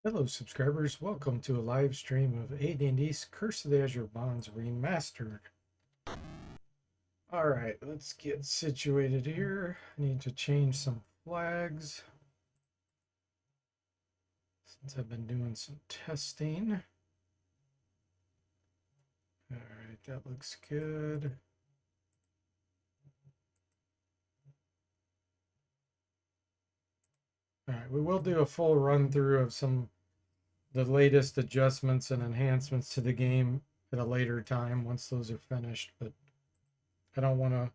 Hello subscribers, welcome to a live stream of AD&D's Curse of the Azure Bonds Remastered. Alright, let's get situated here. I need to change some flags since I've been doing some testing. Alright, that looks good. Alright, we will do a full run through of the latest adjustments and enhancements to the game at a later time once those are finished, but I don't want to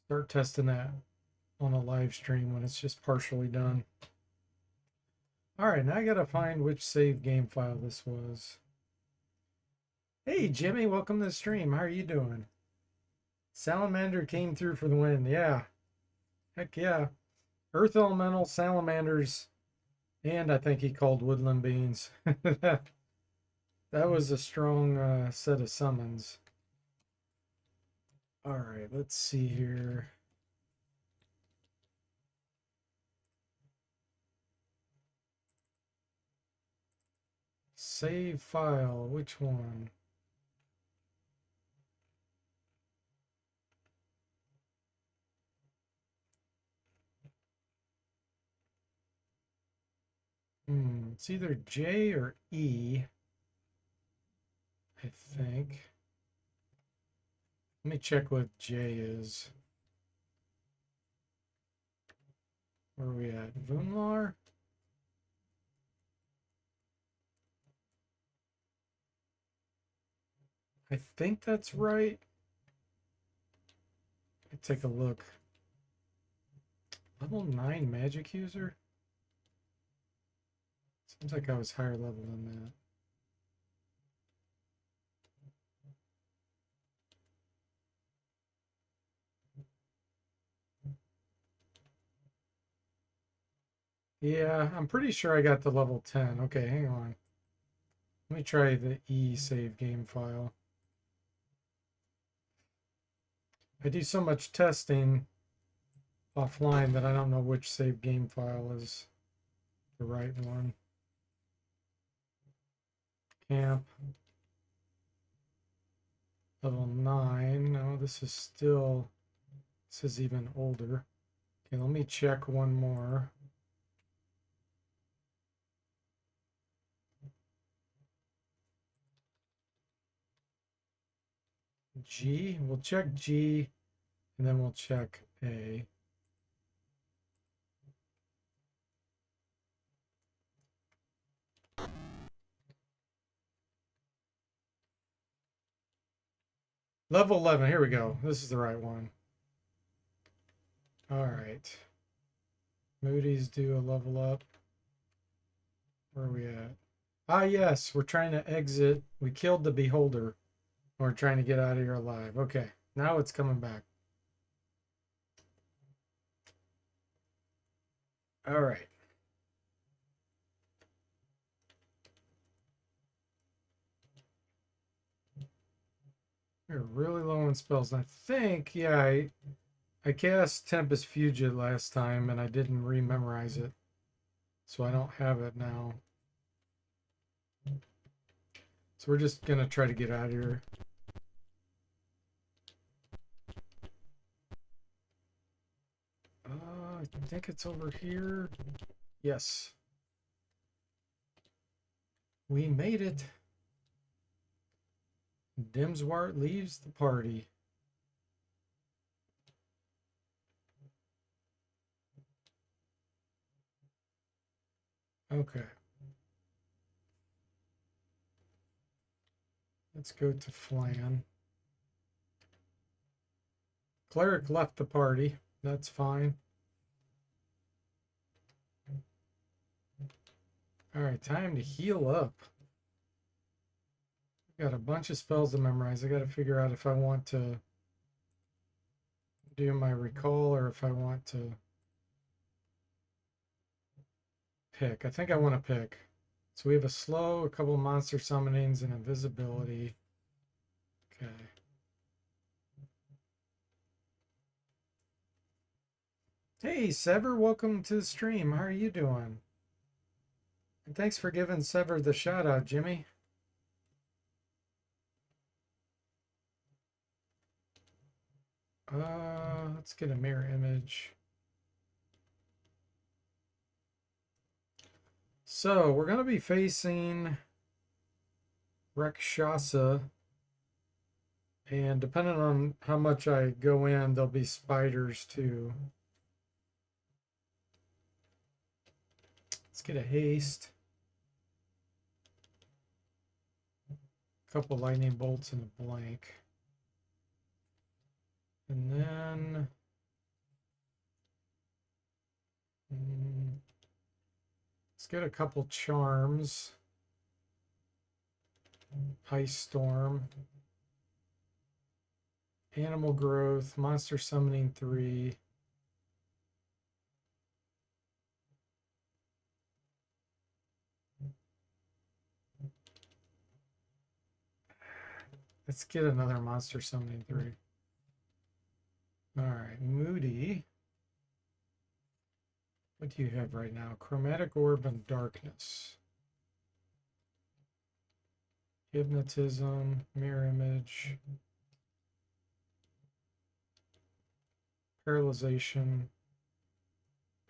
start testing that on a live stream when it's just partially done. All right, now I gotta find which save game file this was. Hey Jimmy, welcome to the stream. How are you doing? Salamander came through for the win. Yeah, heck yeah. Earth Elemental, Salamanders, and I think he called Woodland Beans. that was a strong set of summons. All right, let's see here. Save file, which one? It's either J or E, I think. Let me check what J is. Where are we at? Vunlar? I think that's right. Let me take a look. Level 9 magic user? Seems like I was higher level than that. Yeah, I'm pretty sure I got the level 10. Okay, hang on. Let me try the E save game file. I do so much testing offline that I don't know which save game file is the right one. Camp. Level 9. No, this is even older. Okay, let me check one more. G. We'll check G, and then we'll check A. Level 11. Here we go. This is the right one. All right. Moody's do a level up. Where are we at? Ah, yes. We're trying to exit. We killed the beholder. We're trying to get out of here alive. Okay. Now it's coming back. All right. We're really low on spells. And I think, yeah, I cast Tempest Fugit last time and I didn't rememorize it. So I don't have it now. So we're just going to try to get out of here. I think it's over here. Yes. We made it. Dimswart leaves the party. Okay. Let's go to Flan. Cleric left the party. That's fine. All right, time to heal up. Got a bunch of spells to memorize. I got to figure out if I want to do my recall or if I want to pick. I think I want to pick. So we have a slow, a couple monster summonings, and invisibility. Okay. Hey, Sever, welcome to the stream. How are you doing? And thanks for giving Sever the shout out, Jimmy. Let's get a mirror image. So we're gonna be facing Rakshasa, and depending on how much I go in, there'll be spiders too. Let's get a haste. A couple lightning bolts and a blank. And then let's get a couple charms. Ice Storm. Animal Growth. Monster Summoning 3. Let's get another Monster Summoning 3. Alright, Moody. What do you have right now? Chromatic Orb and Darkness. Hypnotism, Mirror Image. Paralyzation.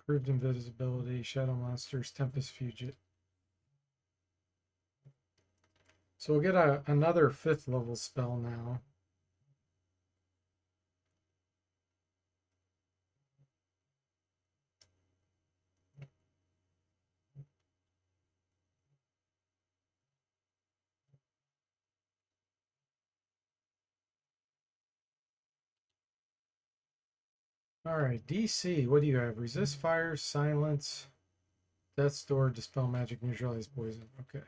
Proved Invisibility, Shadow Monsters, Tempest Fugit. So we'll get another 5th level spell now. All right, DC, what do you have? Resist fire, silence, death's door, dispel magic, neutralize poison. Okay.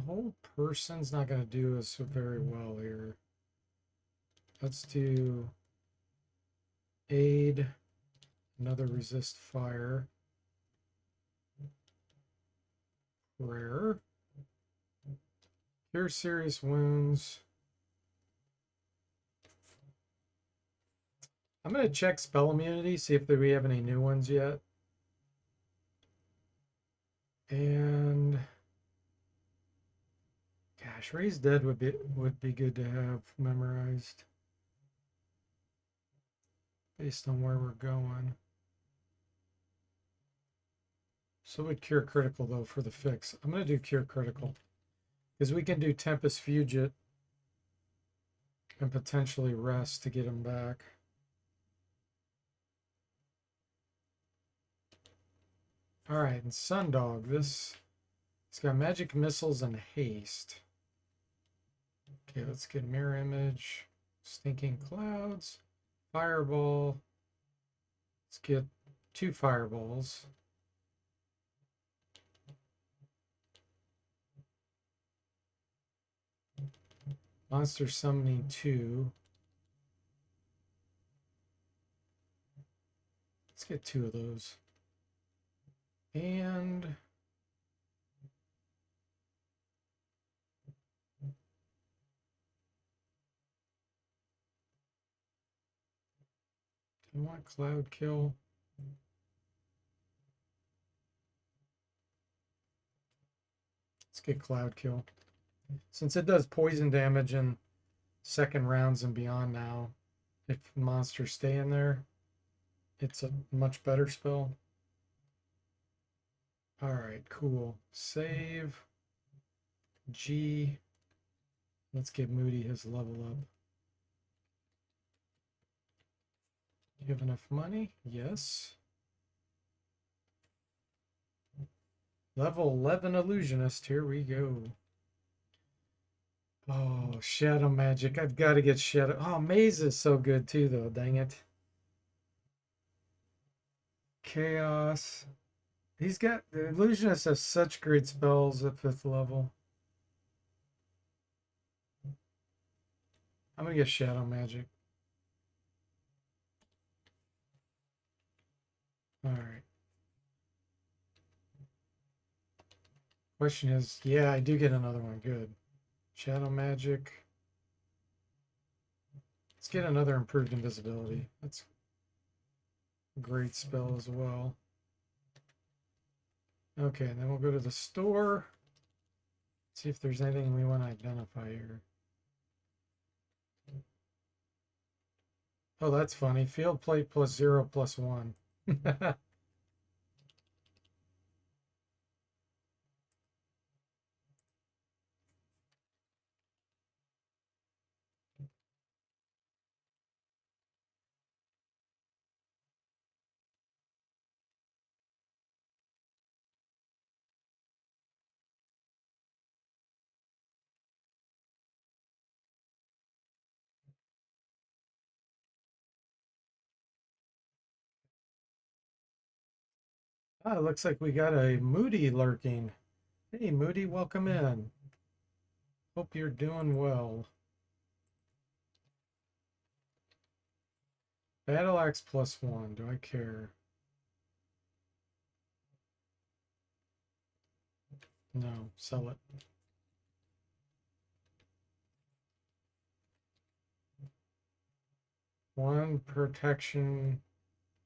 Whole person's not going to do us very well here. Let's do aid, another resist fire, prayer, cure serious wounds. I'm going to check spell immunity, see if we have any new ones yet. And gosh, Raise Dead would be good to have memorized based on where we're going. So would Cure Critical though for the fix. I'm going to do Cure Critical because we can do Tempest Fugit and potentially Rest to get him back. All right, and Sundog, it's got Magic Missiles and Haste. Okay, let's get Mirror Image, Stinking Clouds, Fireball. Let's get 2 Fireballs. Monster Summoning 2. Let's get 2 of those. And do you want Cloud Kill? Let's get Cloud Kill. Since it does poison damage in second rounds and beyond now, if monsters stay in there, it's a much better spell. All right, cool. Save. G. Let's give Moody his level up. You have enough money? Yes. Level 11 Illusionist. Here we go. Oh, Shadow Magic. I've got to get Shadow. Oh, Maze is so good too, though. Dang it. Chaos. He's got... The Illusionist has such great spells at 5th level. I'm going to get Shadow Magic. All right. Question is, yeah, I do get another one. Good. Shadow Magic. Let's get another improved invisibility. That's a great spell as well. Okay, and then we'll go to the store. See if there's anything we want to identify here. Oh, that's funny. Field plate +0 +1. Ah, it looks like we got a Moody lurking. Hey, Moody, welcome in. Hope you're doing well. Battle axe +1. Do I care? No, sell it. One protection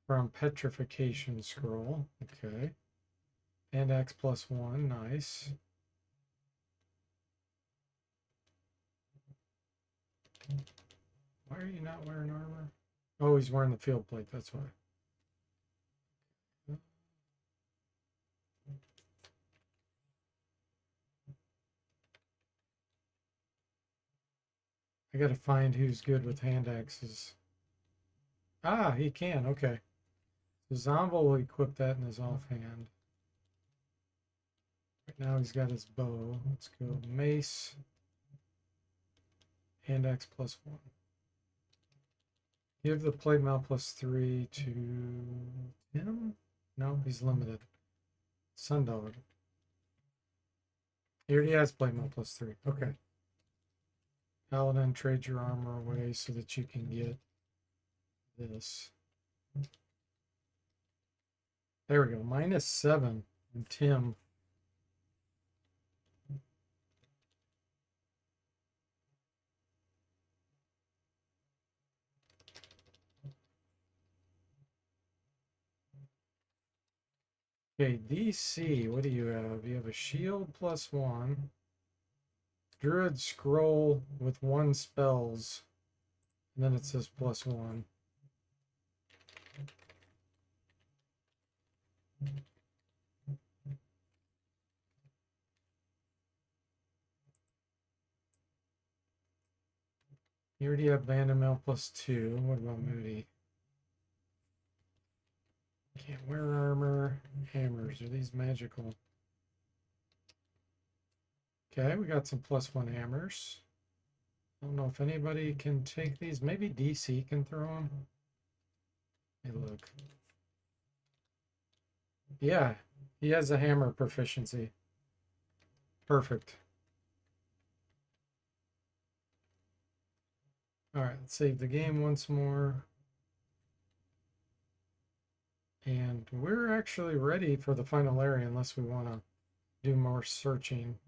from petrification scroll. Okay. And axe +1. Nice. Why are you not wearing armor? Oh, he's wearing the field plate. That's why. I gotta find who's good with hand axes. Ah, he can. Okay. So Zombo will equip that in his offhand. Right now he's got his bow. Let's go mace. Hand axe +1. Give the plate mail +3 to him? No, he's limited. Sundog. He already has plate mail +3. Okay. Paladin, trade your armor away so that you can get this. There we go. -7. And Tim. Okay, DC, what do you have? You have a shield +1. Druid scroll with 1 spells. And then it says +1. You already have Bandit Mail +2. What about Moody? Can't wear armor. Hammers. Are these magical? Okay, we got some +1 hammers. I don't know if anybody can take these. Maybe DC can throw them. Hey, look. Yeah, he has a hammer proficiency. Perfect. All right, let's save the game once more. And we're actually ready for the final area unless we want to do more searching.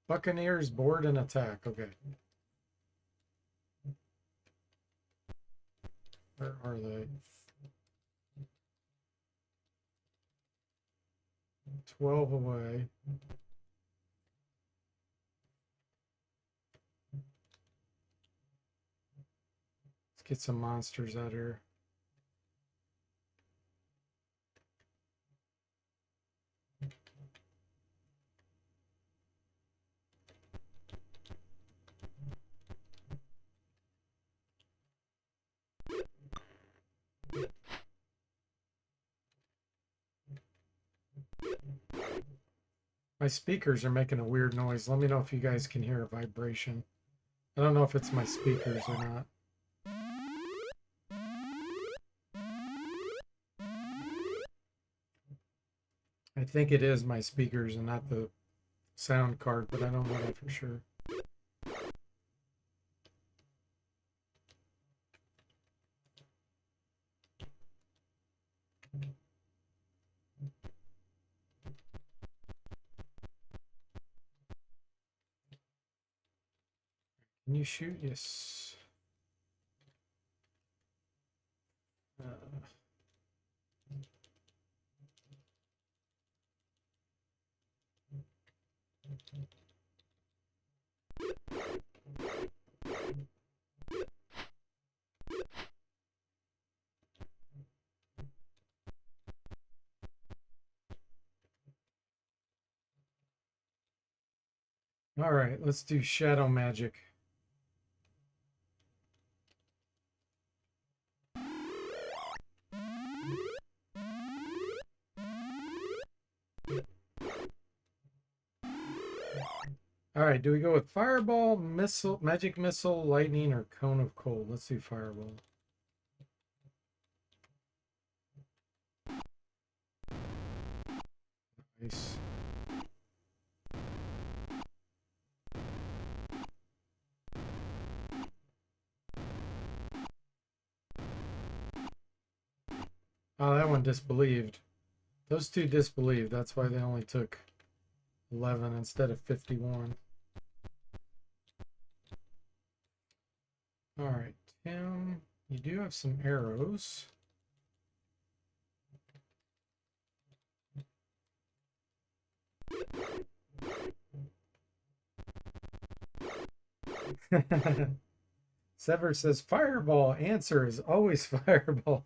Buccaneers board and attack. Okay. Where are they? 12 away. Let's get some monsters out here. My speakers are making a weird noise. Let me know if you guys can hear a vibration. I don't know if it's my speakers or not. I think it is my speakers and not the sound card, but I don't know that for sure. Can you shoot? Yes. All right, let's do shadow magic. All right, do we go with fireball, missile, magic missile, lightning, or cone of cold? Let's do fireball. Nice. Oh, that one disbelieved. Those two disbelieved. That's why they only took 11 instead of 51. All right, Tim, you do have some arrows. Sever says fireball. Answer is always fireball.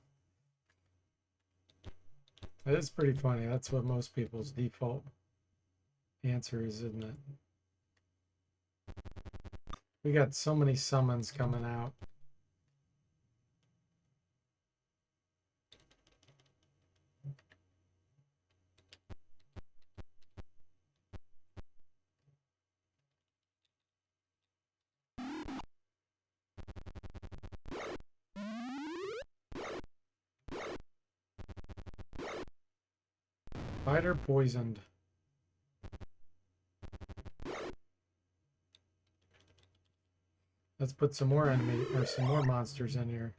That is pretty funny. That's what most people's default answer is, isn't it? We got so many summons coming out. Spider poisoned. Let's put some more enemy or some more monsters in here.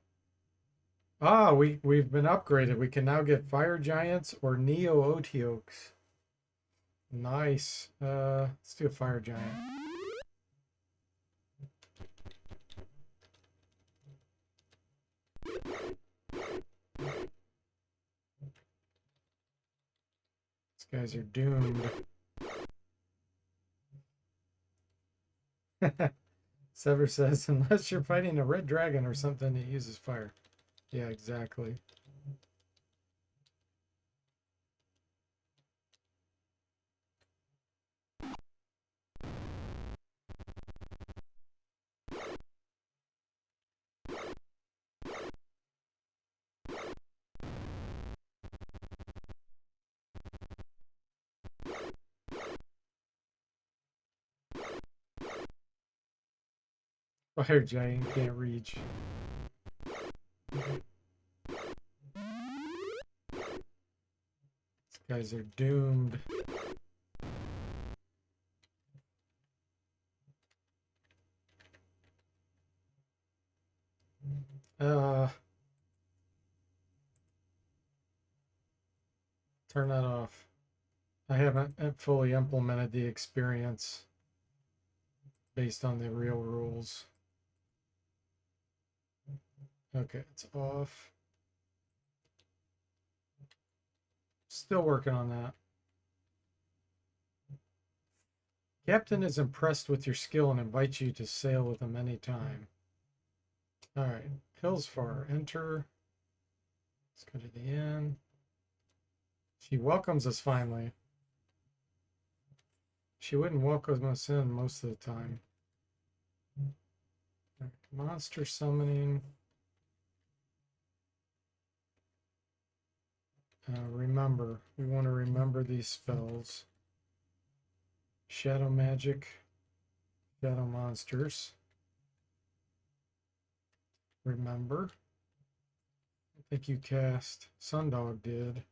Ah, we've been upgraded. We can now get fire giants or neo Oteokes. Nice. Let's do a fire giant. These guys are doomed. Sever says, unless you're fighting a red dragon or something that uses fire. Yeah, exactly. Fire giant can't reach. These guys are doomed. Turn that off. I haven't fully implemented the experience based on the real rules. Okay, it's off. Still working on that. Captain is impressed with your skill and invites you to sail with him anytime. All right, Hillsfar, enter. Let's go to the inn. She welcomes us finally. She wouldn't welcome us in most of the time. Monster summoning. Remember, we want to remember these spells. Shadow magic, shadow monsters. Remember. I think you cast. Sundog did.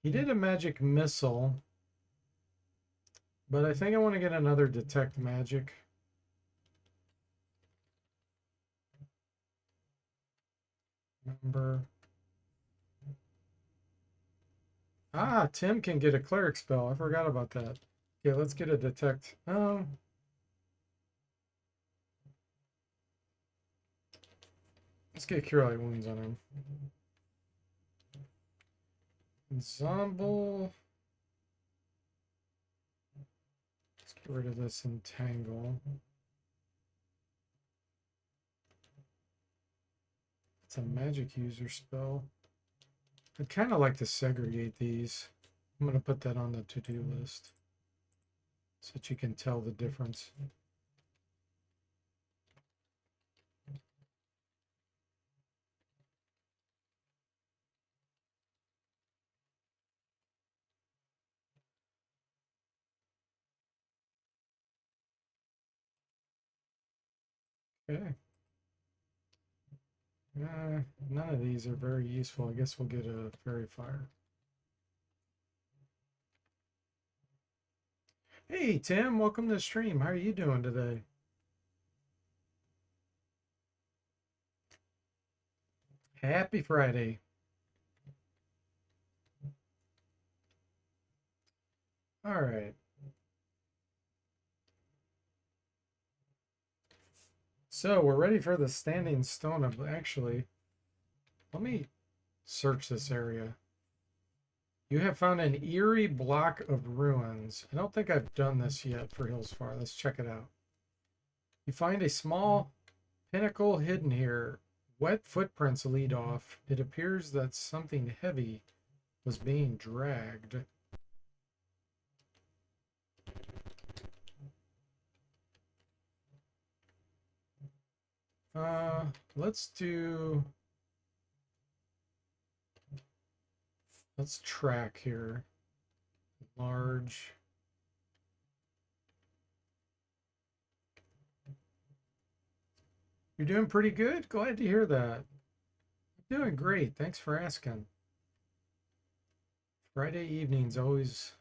He did a magic missile. But I think I want to get another detect magic. Remember. Ah, Tim can get a cleric spell. I forgot about that. Okay, let's get a detect. Let's get cure light wounds on him. Ensemble. Let's get rid of this entangle. It's a magic user spell. I'd kind of like to segregate these. I'm going to put that on the to-do list so that you can tell the difference. Okay. None of these are very useful. I guess we'll get a fairy fire. Hey Tim, welcome to the stream. How are you doing today? Happy Friday. All right. So we're ready for the standing stone of actually. Let me search this area. You have found an eerie block of ruins. I don't think I've done this yet for Hillsfar. Let's check it out. You find a small pinnacle hidden here. Wet footprints lead off. It appears that something heavy was being dragged. Let's track here. Large. You're doing pretty good. Glad to hear that. Doing great. Thanks for asking. Friday evenings always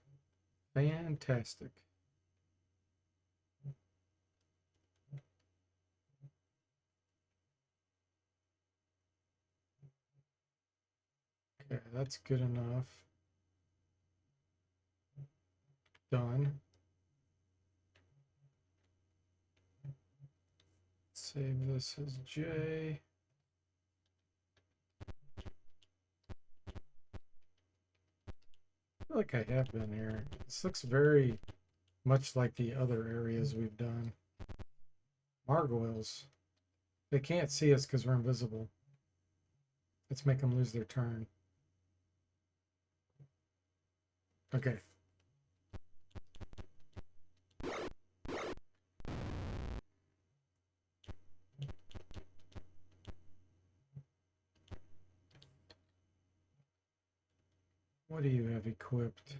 fantastic. Okay, that's good enough. Done. Save this as J. I feel like I have been here. This looks very much like the other areas we've done. Gargoyles. They can't see us because we're invisible. Let's make them lose their turn. Okay. What do you have equipped?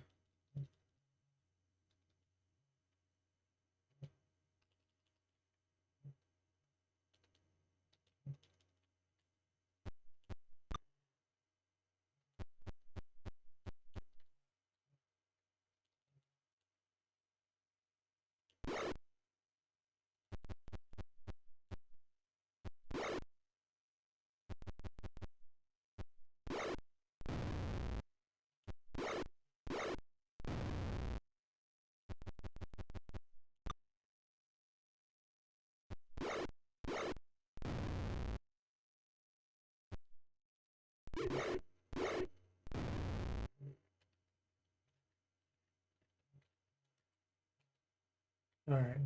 All right.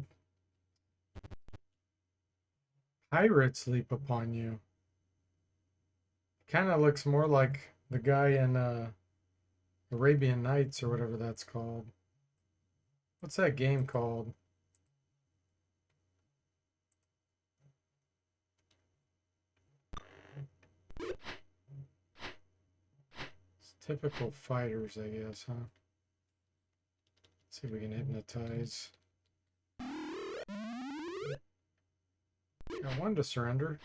Pirates leap upon you. Kind of looks more like the guy in Arabian Nights or whatever that's called. What's that game called? It's typical fighters, I guess, huh? Let's see if we can hypnotize. I wanted to surrender.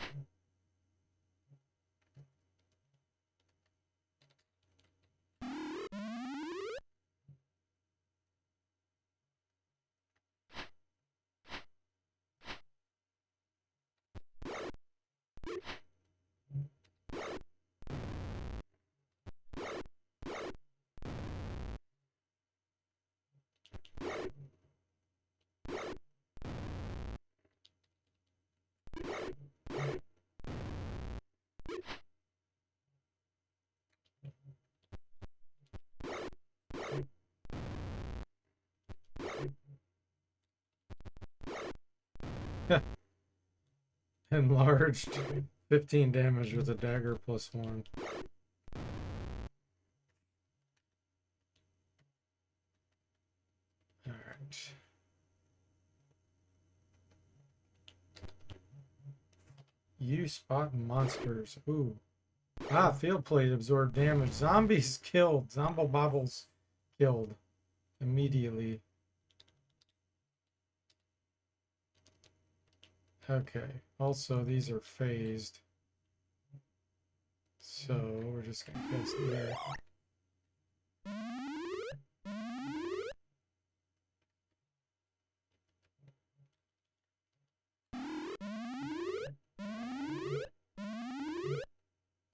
Enlarged. 15 damage with a dagger +1. Alright. You spot monsters. Ooh. Ah, field plate absorb damage. Zombies killed. Zombo bobbles killed immediately. Okay. Also, these are phased. So we're just gonna cast it there.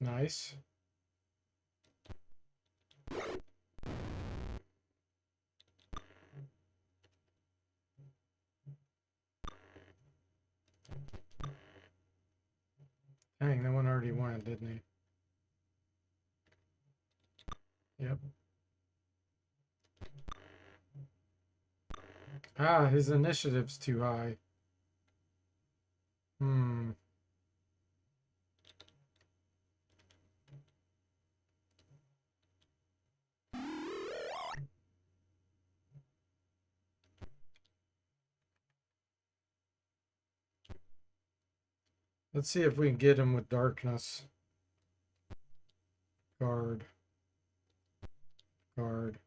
Nice. Dang, that one already went, didn't he? Yep. Ah, his initiative's too high. Hmm. Let's see if we can get him with darkness. Guard. Guard.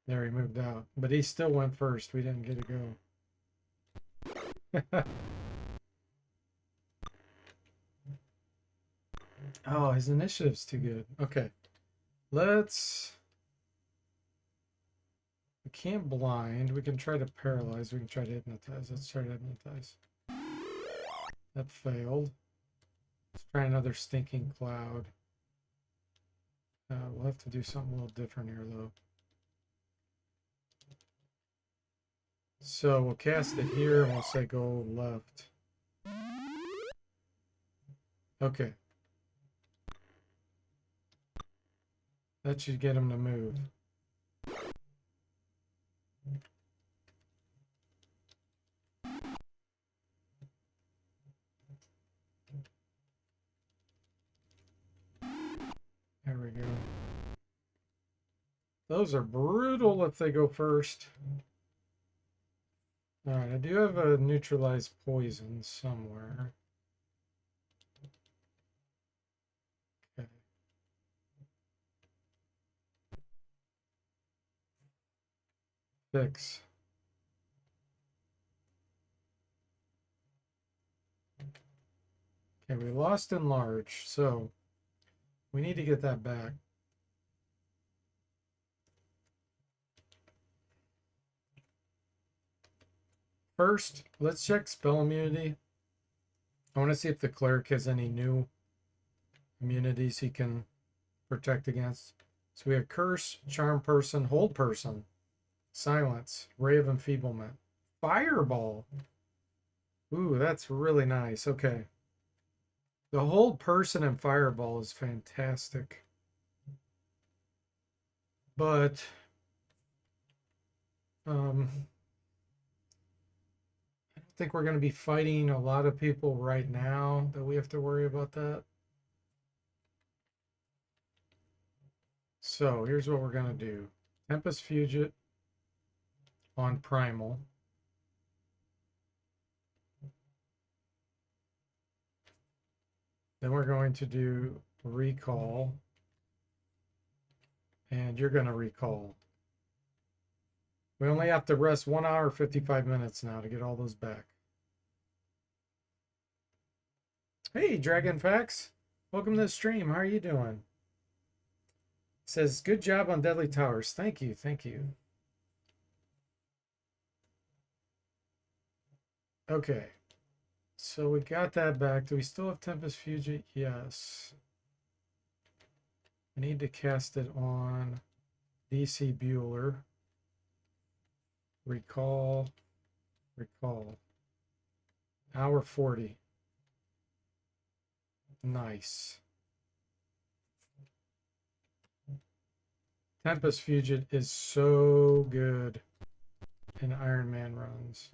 There, he moved out. But he still went first. We didn't get to go. Oh, his initiative's too good. Okay. Let's... We can't blind. We can try to paralyze. We can try to hypnotize. Let's try to hypnotize. That failed. Let's try another stinking cloud. We'll have to do something a little different here, though. So we'll cast it here and we'll say go left. Okay. That should get him to move. There we go. Those are brutal if they go first. Alright, I do have a neutralized poison somewhere. Okay. Fix. Okay, we lost enlarge, so we need to get that back. First, let's check spell immunity. I want to see if the cleric has any new immunities he can protect against. So we have curse, charm person, hold person, silence, ray of enfeeblement, fireball. Ooh, that's really nice. Okay. The hold person and fireball is fantastic. But I don't think we're going to be fighting a lot of people right now that we have to worry about that. So here's what we're going to do. Tempest Fugit on Primal. Then we're going to do Recall. And you're going to Recall. We only have to rest 1 hour, 55 minutes now to get all those back. Hey, Dragon Facts. Welcome to the stream. How are you doing? Says, good job on Deadly Towers. Thank you. Thank you. Okay. So we got that back. Do we still have Tempest Fugit? Yes. I need to cast it on DC Bueller. Recall. Recall. Hour 40. Nice. Tempest Fugit is so good in Iron Man runs.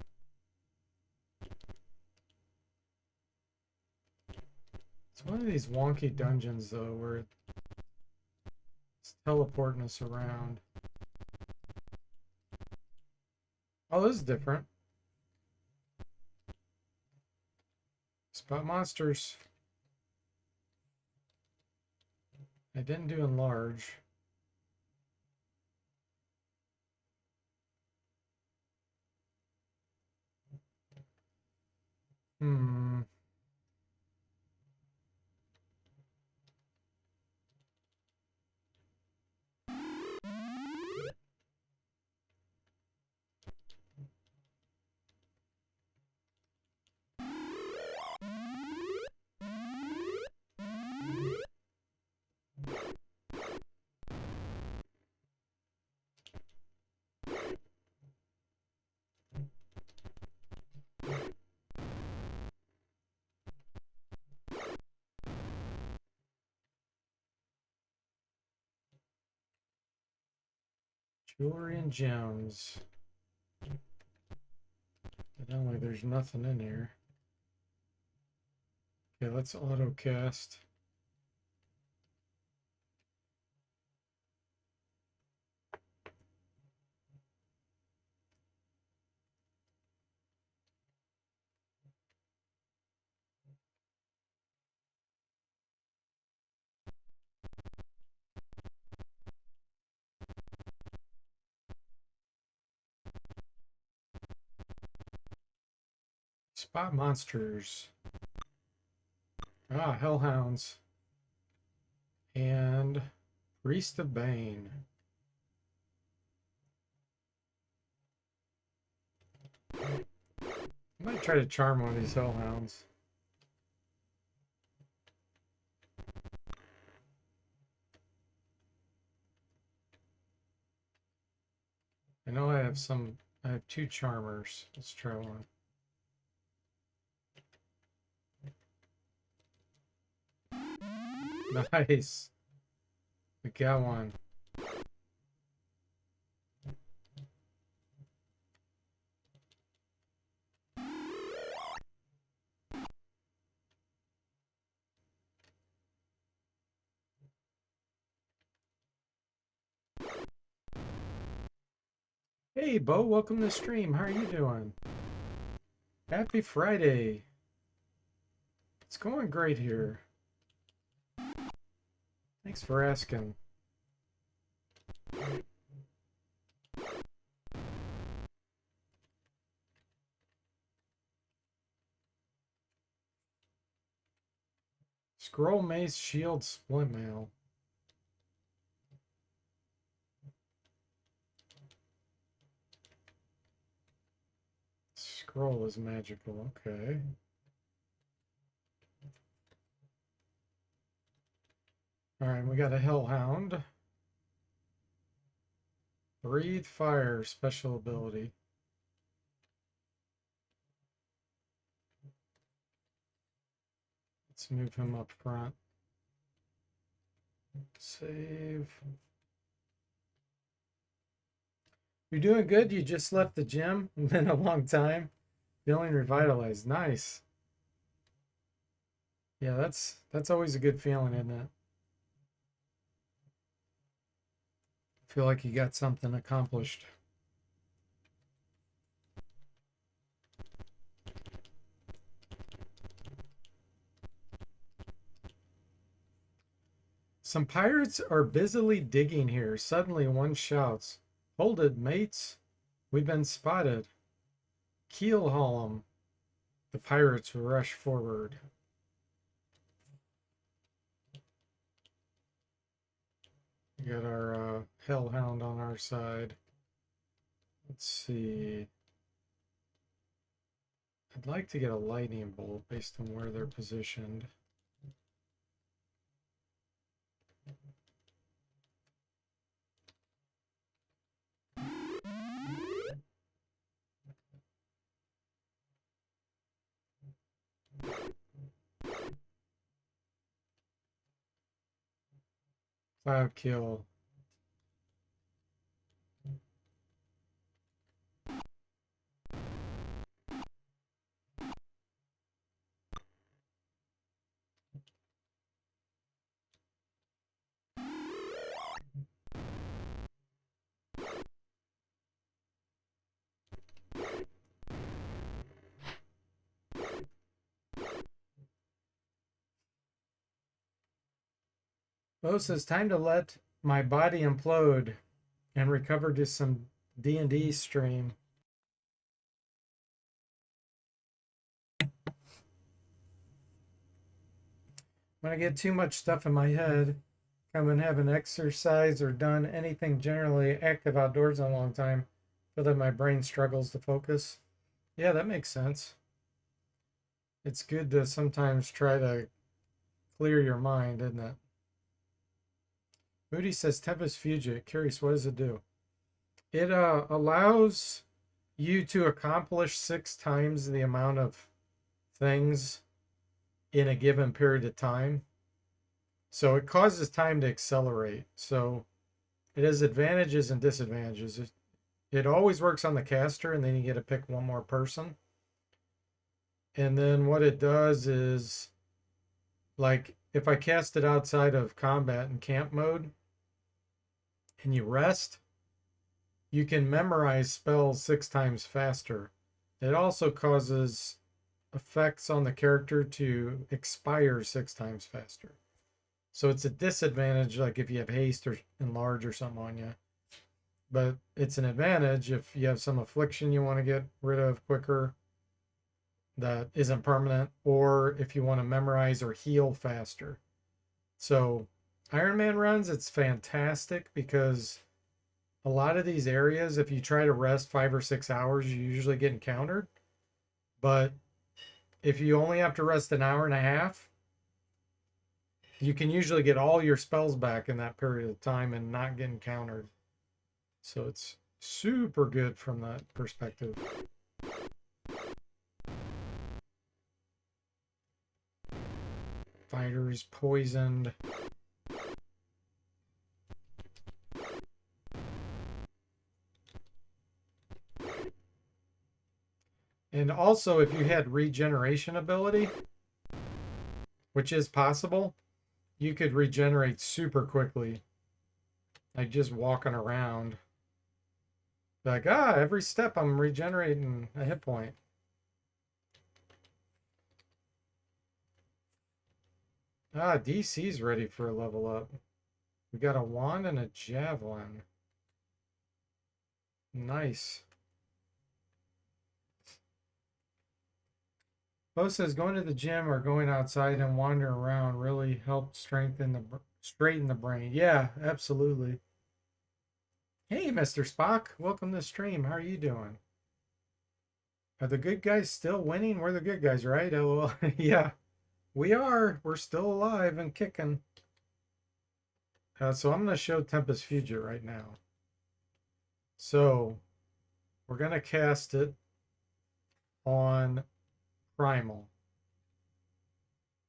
It's one of these wonky dungeons though where it's teleporting us around. Oh, this is different. Spot monsters. I didn't do enlarge. Hmm. Jewelry and gems. Evidently there's nothing in here. Okay, let's auto cast. Spot monsters. Ah, hellhounds. And Priest of Bane. I might try to charm one of these hellhounds. I know I have two charmers. Let's try one. Nice. We got one. Hey, Bo, welcome to the stream. How are you doing? Happy Friday. It's going great here. Thanks for asking. Scroll Mace Shield Split Mail. Scroll is magical. Okay. All right, we got a Hellhound. Breathe Fire special ability. Let's move him up front. Save. You're doing good. You just left the gym. Been a long time. Feeling revitalized. Nice. Yeah, that's always a good feeling, isn't it? Feel like you got something accomplished. Some pirates are busily digging here. Suddenly one shouts, "Hold it, mates. We've been spotted. Keel haul 'em." The pirates rush forward. We got our hellhound on our side. Let's see. I'd like to get a lightning bolt based on where they're positioned. Cloud kill. Bo says, time to let my body implode and recover to some D&D stream. When I get too much stuff in my head, I haven't exercised or done anything generally active outdoors in a long time, feel that my brain struggles to focus. Yeah, that makes sense. It's good to sometimes try to clear your mind, isn't it? Moody says Tempest Fugit. Curious, what does it do? It allows you to accomplish 6 times the amount of things in a given period of time. So it causes time to accelerate. So it has advantages and disadvantages. It always works on the caster, and then you get to pick one more person. And then what it does is, like, if I cast it outside of combat and camp mode and you rest, you can memorize spells 6 times faster. It also causes effects on the character to expire 6 times faster. So it's a disadvantage, like if you have haste or enlarge or something on you. But it's an advantage if you have some affliction you want to get rid of quicker that isn't permanent, or if you want to memorize or heal faster. So Iron Man runs, it's fantastic because a lot of these areas, if you try to rest 5 or 6 hours, you usually get encountered. But if you only have to rest an hour and a half, you can usually get all your spells back in that period of time and not get encountered. So it's super good from that perspective. Fighters poisoned. And also, if you had regeneration ability, which is possible, you could regenerate super quickly. Like just walking around. Like, every step I'm regenerating a hit point. DC's ready for a level up. We got a wand and a javelin. Nice. Bo says going to the gym or going outside and wandering around really helped straighten the brain. Yeah, absolutely. Hey, Mr. Spock, welcome to the stream. How are you doing? Are the good guys still winning? We're the good guys, right? LOL. Yeah, we are. We're still alive and kicking. So I'm going to show Tempest Fugit right now. So we're going to cast it on Primal.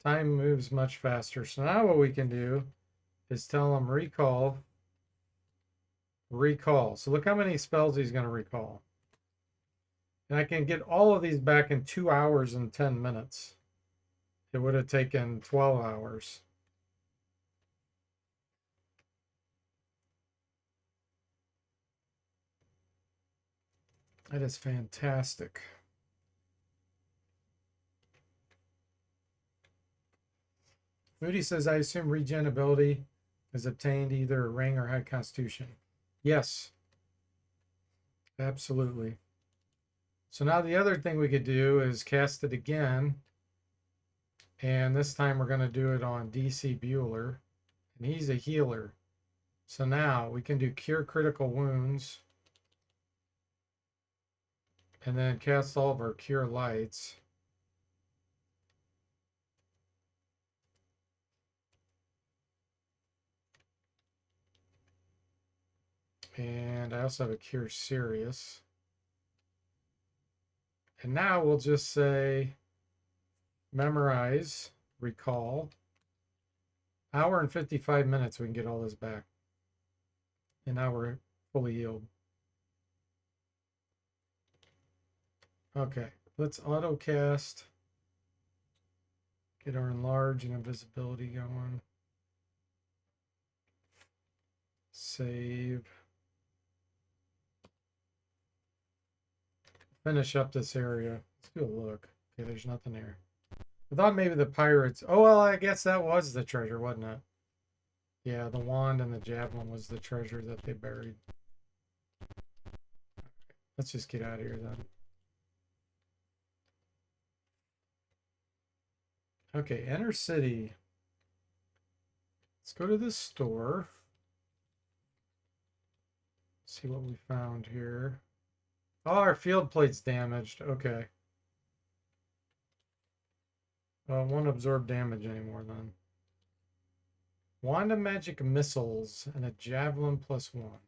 Time moves much faster. So now what we can do is tell him recall. So look how many spells he's going to recall. And I can get all of these back in 2 hours and 10 minutes. It would have taken 12 hours. That is fantastic. Moody says, I assume regen ability is obtained either a ring or high constitution. Yes. Absolutely. So now the other thing we could do is cast it again. And this time we're going to do it on DC Bueller. And he's a healer. So now we can do Cure Critical Wounds. And then cast all of our Cure Lights. And I also have a Cure Serious. And now we'll just say memorize, recall. Hour and 55 minutes, we can get all this back. And now we're fully healed. Okay, let's auto cast. Get our enlarge and invisibility going. Save. Finish up this area. Let's do a look. Okay, there's nothing there. I thought maybe the pirates. Oh, well, I guess that was the treasure, wasn't it? Yeah, the wand and the javelin was the treasure that they buried. Let's just get out of here then. Okay, enter city. Let's go to this store. See what we found here. Oh, our field plate's damaged. Okay. Well, it won't absorb damage anymore then. Wand of magic missiles and a javelin +1.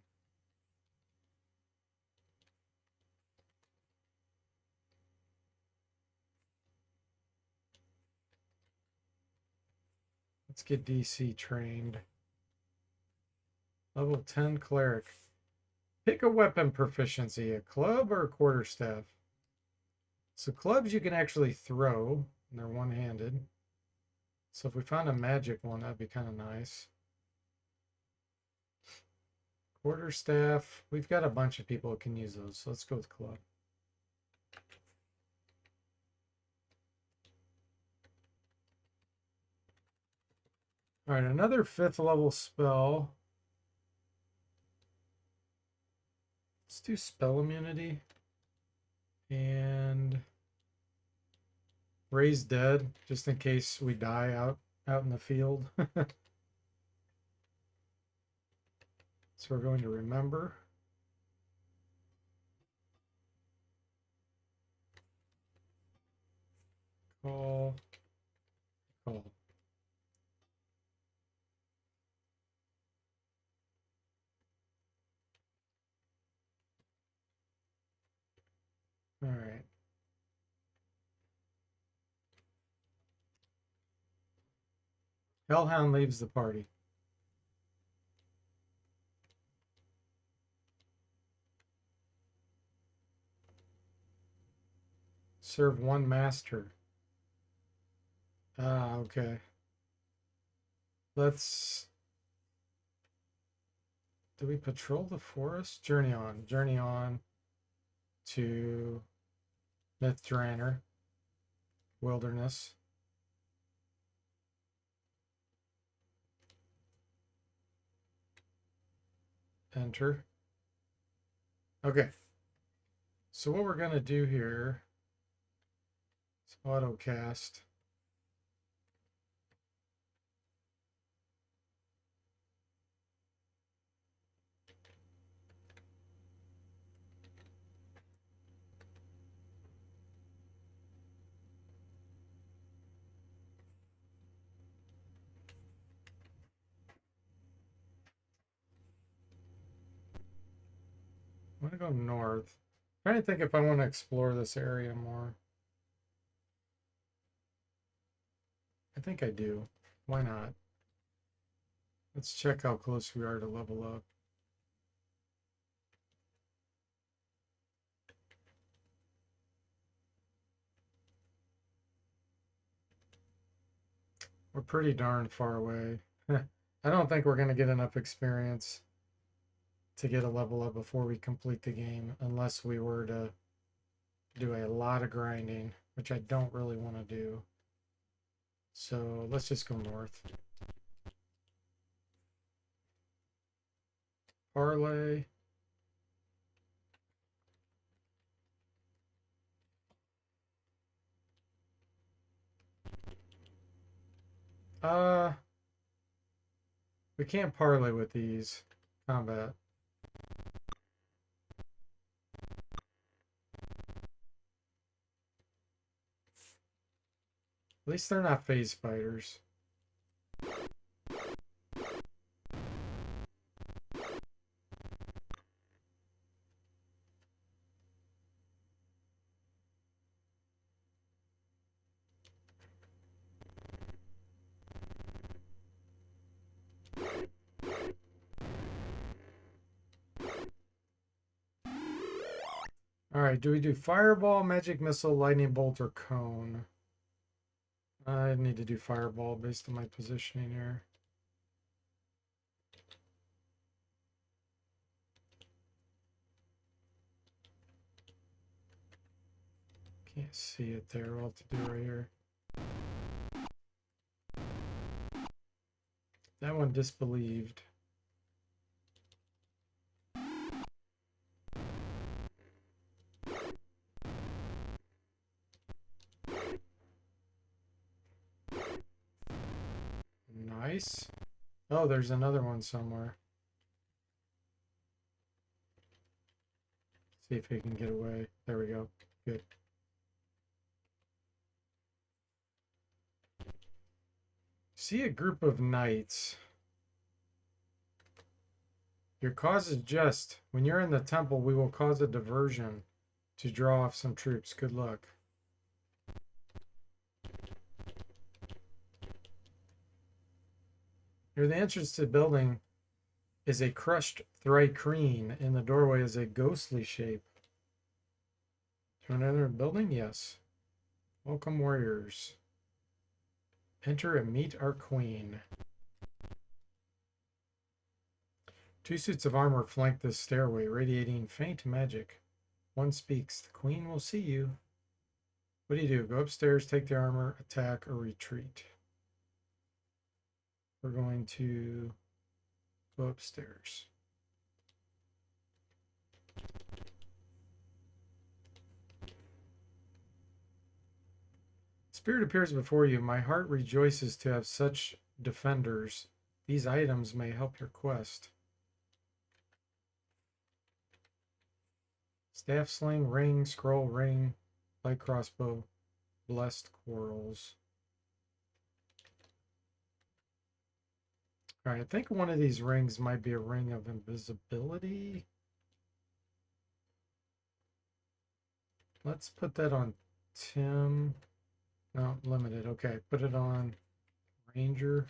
Let's get DC trained. Level 10 cleric. Pick a weapon proficiency, a club or a quarterstaff. So clubs you can actually throw, and they're one-handed. So if we found a magic one, that'd be kind of nice. Quarterstaff, we've got a bunch of people who can use those, so let's go with club. All right, another 5th level spell. Let's do spell immunity and raise dead, just in case we die out in the field. So we're going to remember. Call. Call. All right. Hellhound leaves the party. Serve one master. Ah, okay. Let's... Do we patrol the forest? Journey on. Journey on to Mythdraenor. Wilderness. Enter. Okay. So what we're going to do here is auto cast. I'm going to go north. I'm trying to think if I want to explore this area more. I think I do. Why not? Let's check how close we are to level up. We're pretty darn far away. I don't think we're going to get enough experience to get a level up before we complete the game, unless we were to do a lot of grinding, which I don't really want to do. So let's just go north. Parlay. We can't parlay with these. Combat. At least they're not phase spiders. All right, do we do fireball, magic missile, lightning bolt, or cone? I need to do fireball based on my positioning here. Can't see it there. We'll have to do it right here. That one disbelieved. Nice. Oh, there's another one somewhere. See if he can get away. There we go. Good. See a group of knights. Your cause is just. When you're in the temple, we will cause a diversion to draw off some troops. Good luck. Near the entrance to the building is a crushed thrycreen. In the doorway is a ghostly shape. Do you want to enter the building? Yes. Welcome, warriors. Enter and meet our queen. 2 suits of armor flank this stairway, radiating faint magic. One speaks. The queen will see you. What do? Go upstairs, take the armor, attack, or retreat. We're going to go upstairs. Spirit appears before you. My heart rejoices to have such defenders. These items may help your quest. Staff sling, ring, scroll, ring, light crossbow, blessed quarrels. All right, I think one of these rings might be a ring of invisibility. Let's put that on Tim. No, limited. Okay, put it on Ranger.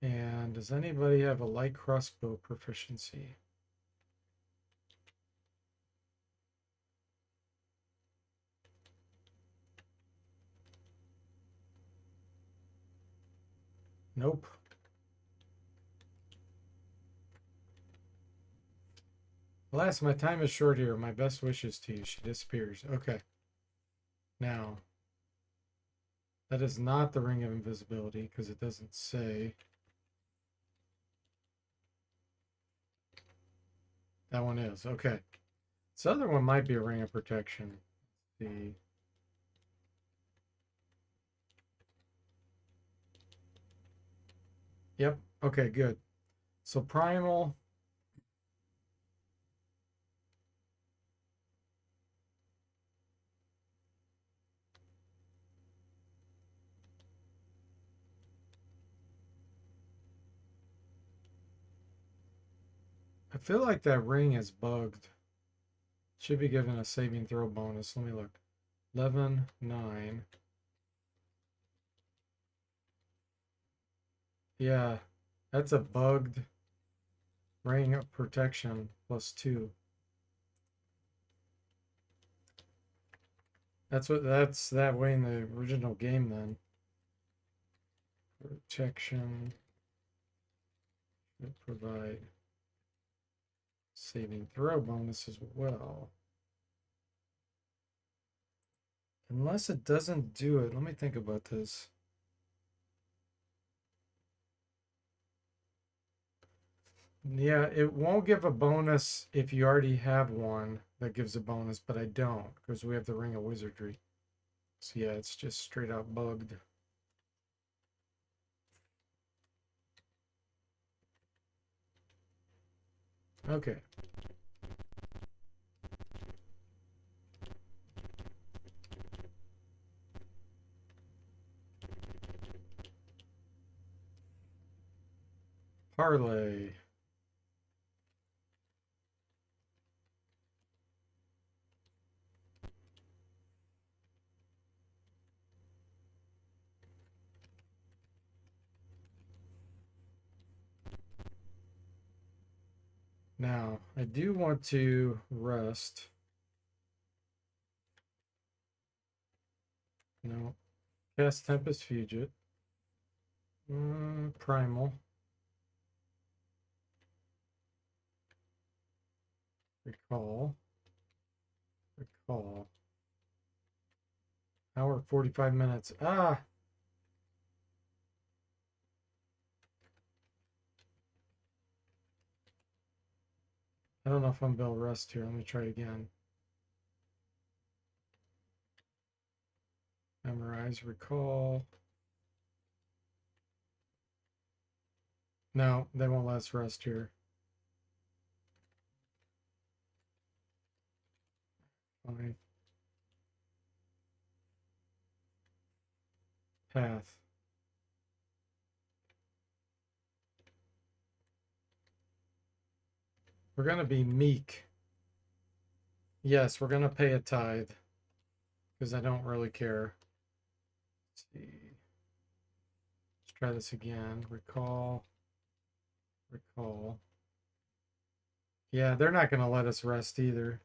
And does anybody have a light crossbow proficiency? Nope. Alas, my time is short here. My best wishes to you. She disappears. Okay. Now, that is not the ring of invisibility because it doesn't say. That one is. Okay. This other one might be a ring of protection. Let's see. Yep. Okay, good. So primal. I feel like that ring is bugged. Should be given a saving throw bonus. Let me look. 11, 9. Yeah, that's a bugged ring of protection +2. That's that way in the original game then. Protection should provide saving throw bonus as well. Unless it doesn't do it. Let me think about this. Yeah, it won't give a bonus if you already have one that gives a bonus, but I don't because we have the Ring of Wizardry. So yeah, it's just straight out bugged. Okay. Parlay. Now, I do want to rest. No. Cast Tempest Fugit. Primal. Recall. Recall. How Hour 45 minutes. Ah. I don't know if I'm Bill Rust here. Let me try again. Memorize, recall. No, they won't let us rest here. Fine. Path. We're going to be meek. Yes, we're going to pay a tithe because I don't really care. Let's see. Let's try this again. Recall. Recall. Yeah, they're not going to let us rest either.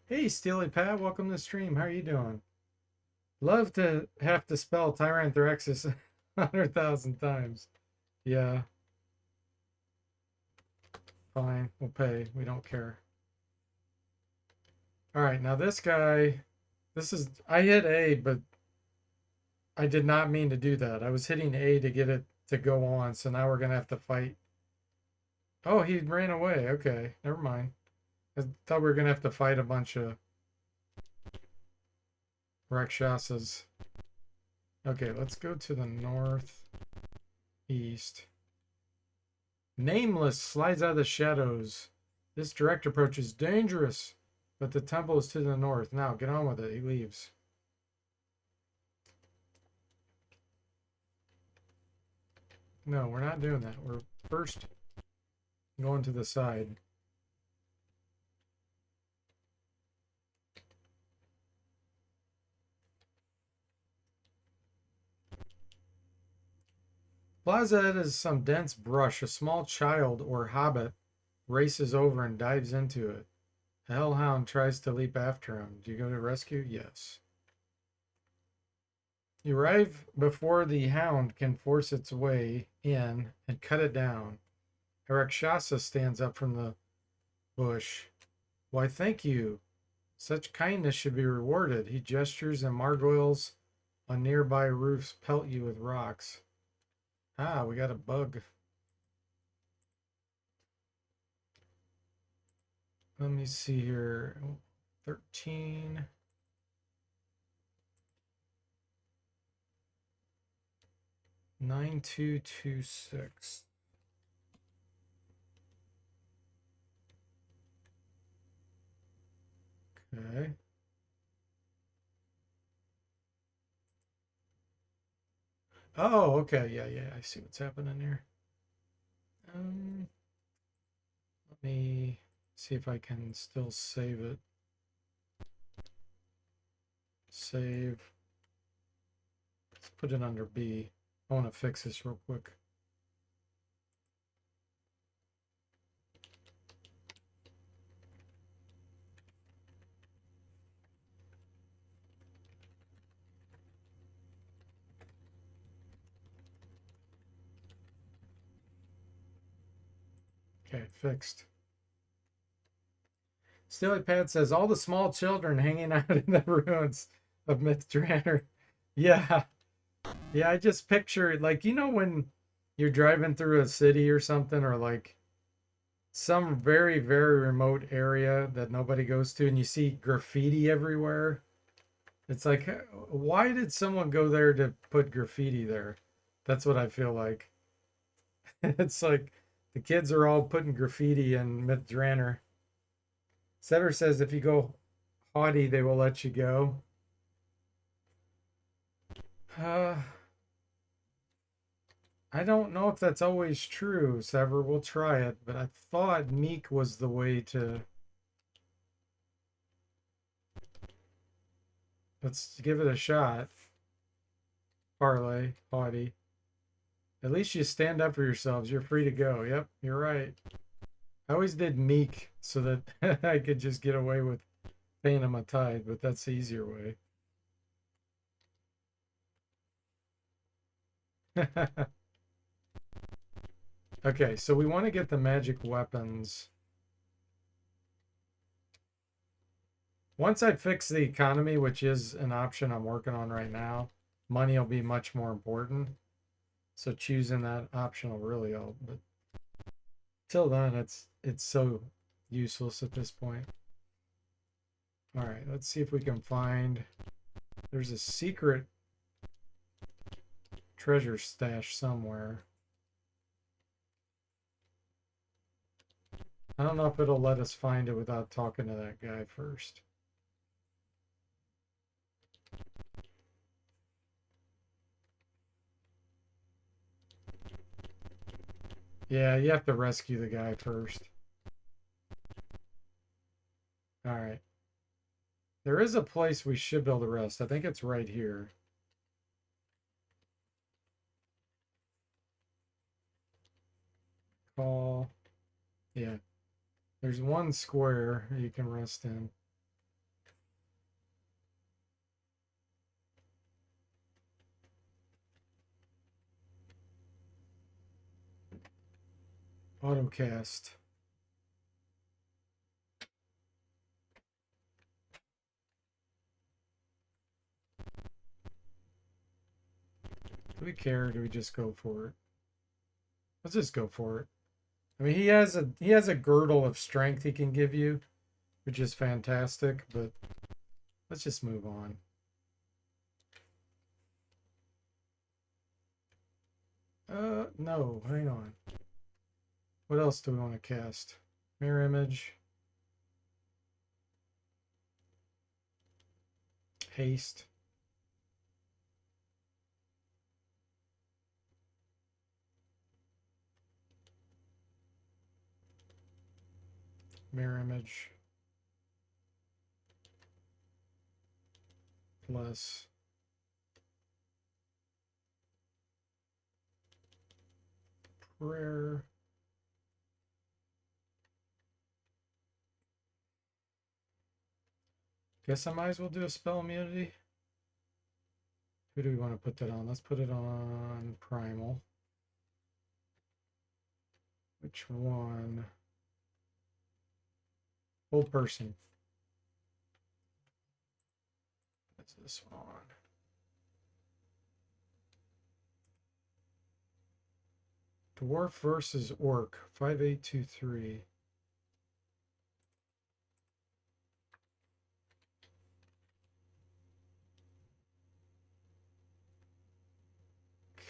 Hey, Steely Pat, welcome to the stream. How are you doing? Love to have to spell Tyranthraxis 100,000 times. Yeah. Fine, we'll pay. We don't care. All right, now this guy, I hit A, but I did not mean to do that. I was hitting A to get it to go on, so now we're going to have to fight. Oh, he ran away. Okay, never mind. I thought we were going to have to fight a bunch of Rakshasas. Okay, let's go to the northeast. Nameless slides out of the shadows. This direct approach is dangerous, but the temple is to the north. Now, get on with it. He leaves. No, we're not doing that. We're first going to the side. Plaza is some dense brush. A small child or hobbit races over and dives into it. A hellhound tries to leap after him. Do you go to rescue? Yes. You arrive before the hound can force its way in and cut it down. A Rakshasa stands up from the bush. Why, thank you. Such kindness should be rewarded. He gestures and gargoyles on nearby roofs pelt you with rocks. Ah, we got a bug. Let me see here. 13. Nine 226. Okay. Oh, okay. Yeah. I see what's happening here. Let me see if I can still save it. Save. Let's put it under B. I want to fix this real quick. Okay, fixed. Steelypad says all the small children hanging out in the ruins of Mythdraenor. Yeah. Yeah, I just picture it like, you know, when you're driving through a city or something, or like some very, very remote area that nobody goes to, and you see graffiti everywhere. It's like, why did someone go there to put graffiti there? That's what I feel like. It's like the kids are all putting graffiti in Mythdraenor. Setter says if you go haughty, they will let you go. I don't know if that's always true, Sever. We'll try it, but I thought meek was the way to... Let's give it a shot. Parlay, haughty. At least you stand up for yourselves. You're free to go. Yep, you're right. I always did meek so that I could just get away with paying them a tithe, but that's the easier way. Okay, so we want to get the magic weapons. Once I fix the economy, which is an option I'm working on right now, money will be much more important. So choosing that option will really help. But till then, it's so useless at this point. All right, let's see if we can find. There's a secret treasure stash somewhere. I don't know if it'll let us find it without talking to that guy first. Yeah, you have to rescue the guy first. All right. There is a place we should be able to rest. I think it's right here. Call. Yeah. There's one square you can rest in. Autocast. Do we care? Or do we just go for it? Let's just go for it. I mean, he has a girdle of strength he can give you, which is fantastic, but let's just move on. No, hang on. What else do we want to cast? Mirror image. Haste. Mirror image. Plus prayer. Guess I might as well do a spell immunity. Who do we want to put that on? Let's put it on primal. Which one? Old person. That's this one. Dwarf versus orc. 5823.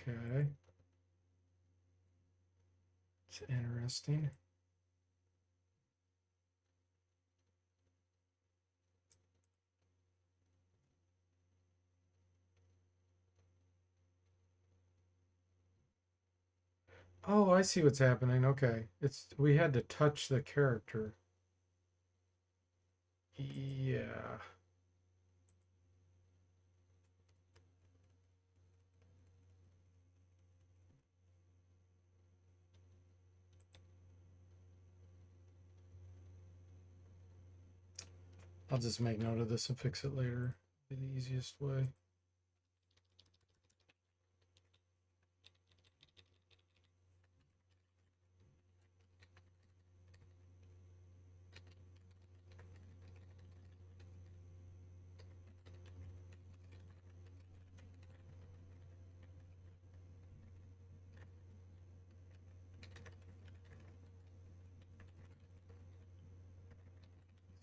Okay. It's interesting. Oh, I see what's happening. Okay. We had to touch the character. Yeah. I'll just make note of this and fix it later. The easiest way.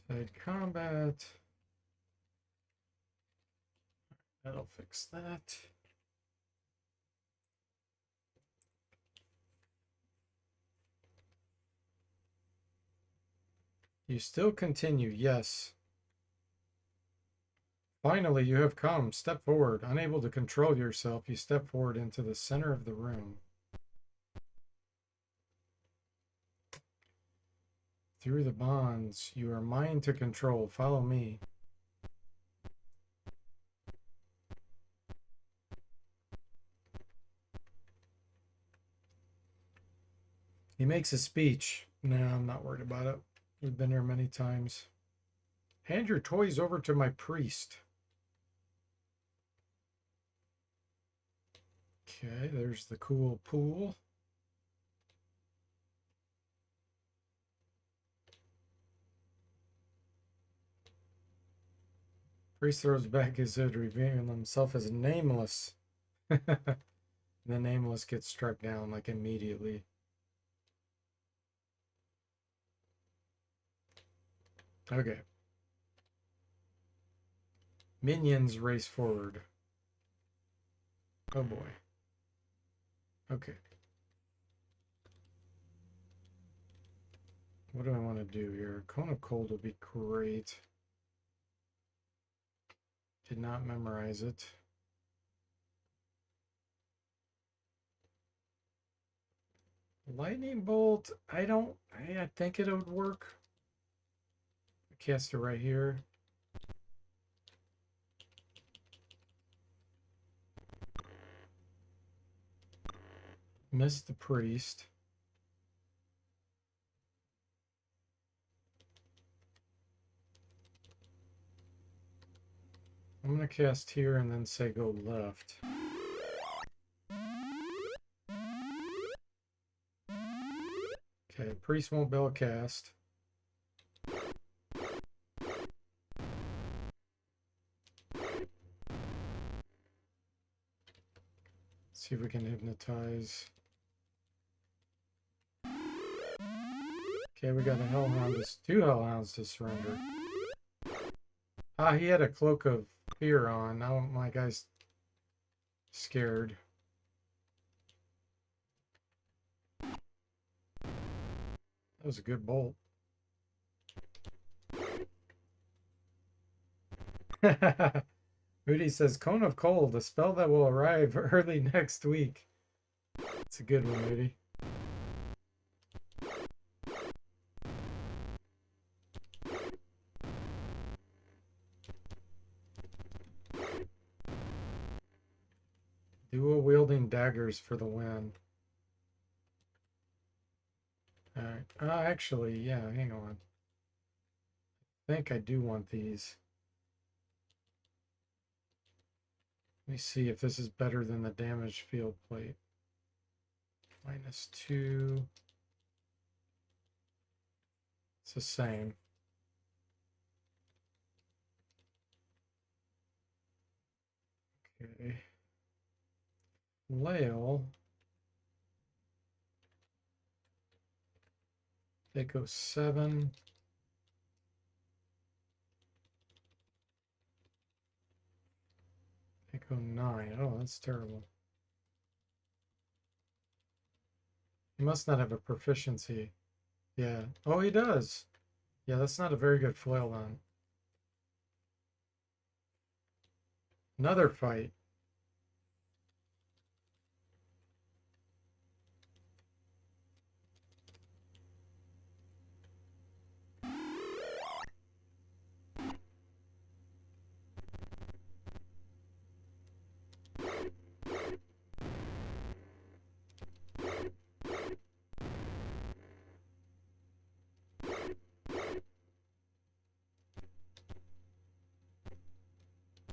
Side combat. That'll fix that. You still continue, yes. Finally, you have come. Step forward. Unable to control yourself, you step forward into the center of the room. Through the bonds, you are mine to control. Follow me. He makes a speech. No, I'm not worried about it. We've been here many times. Hand your toys over to my priest. Okay, there's the cool pool. Priest throws back his hood, revealing himself as nameless. The nameless gets struck down like immediately. Okay. Minions race forward. Oh boy. Okay. What do I want to do here? Cone of Cold would be great. Did not memorize it. Lightning Bolt, I think it would work. Cast it right here. Missed the priest. I'm going to cast here and then say go left. Okay, priest won't be able to cast. See if we can hypnotize. Okay, we got a hellhound, two hellhounds to surrender. Ah, he had a cloak of fear on. Now my guy's scared. That was a good bolt. Moody says, Cone of Cold, a spell that will arrive early next week. It's a good one, Moody. Dual wielding daggers for the win. Alright. Actually, yeah, hang on. I think I do want these. Let me see if this is better than the damage field plate. -2. It's the same. Okay. Flail. They go 7. They go 9. Oh, that's terrible. He must not have a proficiency. Yeah. Oh, he does. Yeah, that's not a very good flail then. Another fight.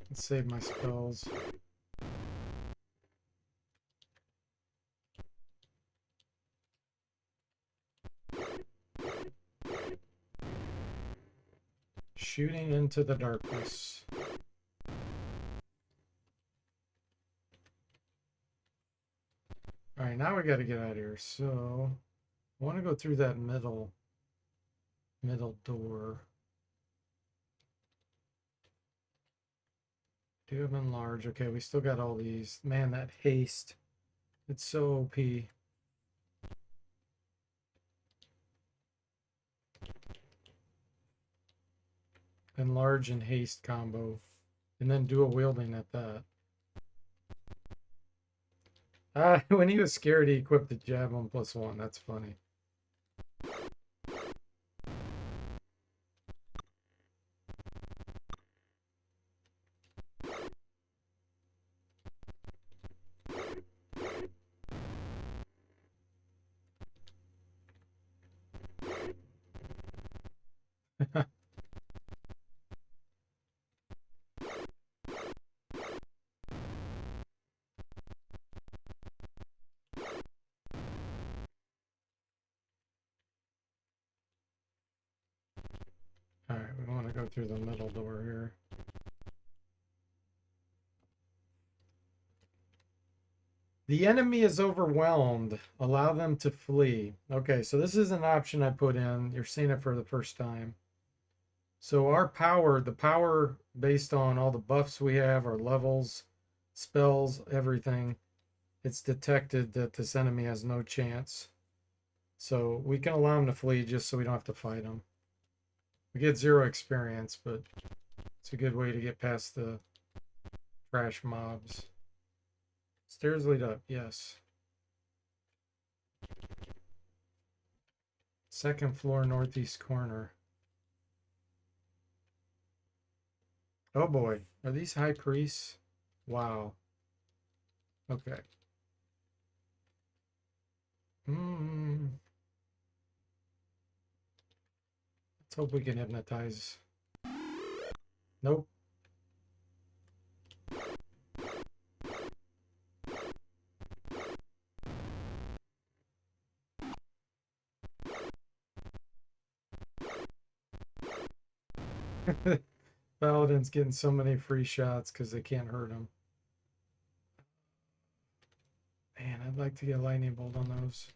Let's save my spells. Shooting into the darkness. Alright, now we got to get out of here. So, I want to go through that middle door. Do have enlarge. Okay, we still got all these. Man, that haste. It's so OP. Enlarge and haste combo. And then dual wielding at that. When he was scared, he equipped the javelin +1. That's funny. Alright, we want to go through the middle door here. The enemy is overwhelmed. Allow them to flee. Okay, so this is an option I put in. You're seeing it for the first time. So our power, the power based on all the buffs we have, our levels, spells, everything, it's detected that this enemy has no chance. So we can allow him to flee just so we don't have to fight him. We get 0 experience, but it's a good way to get past the trash mobs. Stairs lead up, yes. Second floor, northeast corner. Oh boy, are these high priests? Wow. Okay. Let's hope we can hypnotize. Nope. Paladin's getting so many free shots because they can't hurt him. Man, I'd like to get a lightning bolt on those.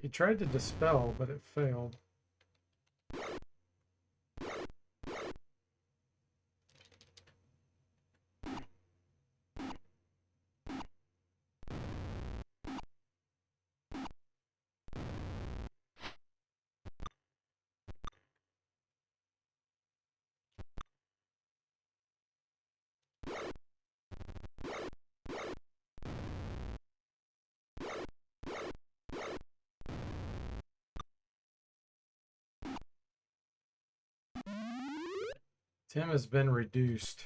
He tried to dispel, but it failed. Tim has been reduced.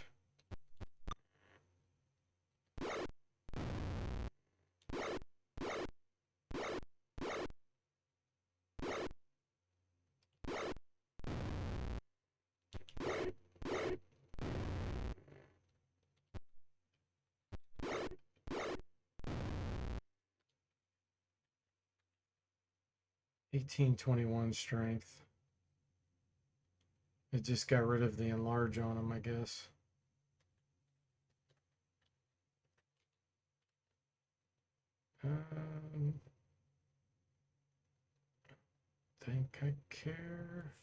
$18.21 strength. It just got rid of the enlarge on him, I guess. Think I care.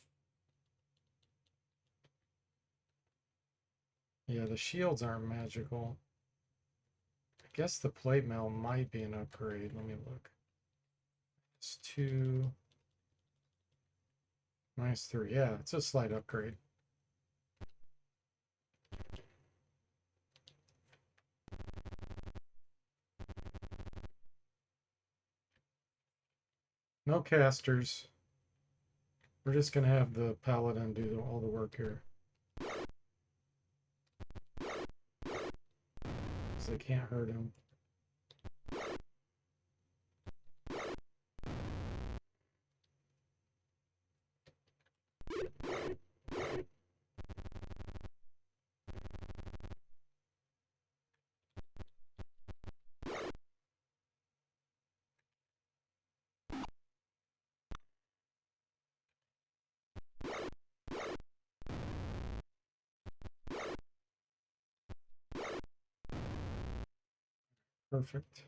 Yeah, the shields aren't magical. I guess the plate mail might be an upgrade. Let me look. It's 2 -3. Yeah, it's a slight upgrade. No casters. We're just gonna have the paladin do all the work here. Because they can't hurt him. Perfect.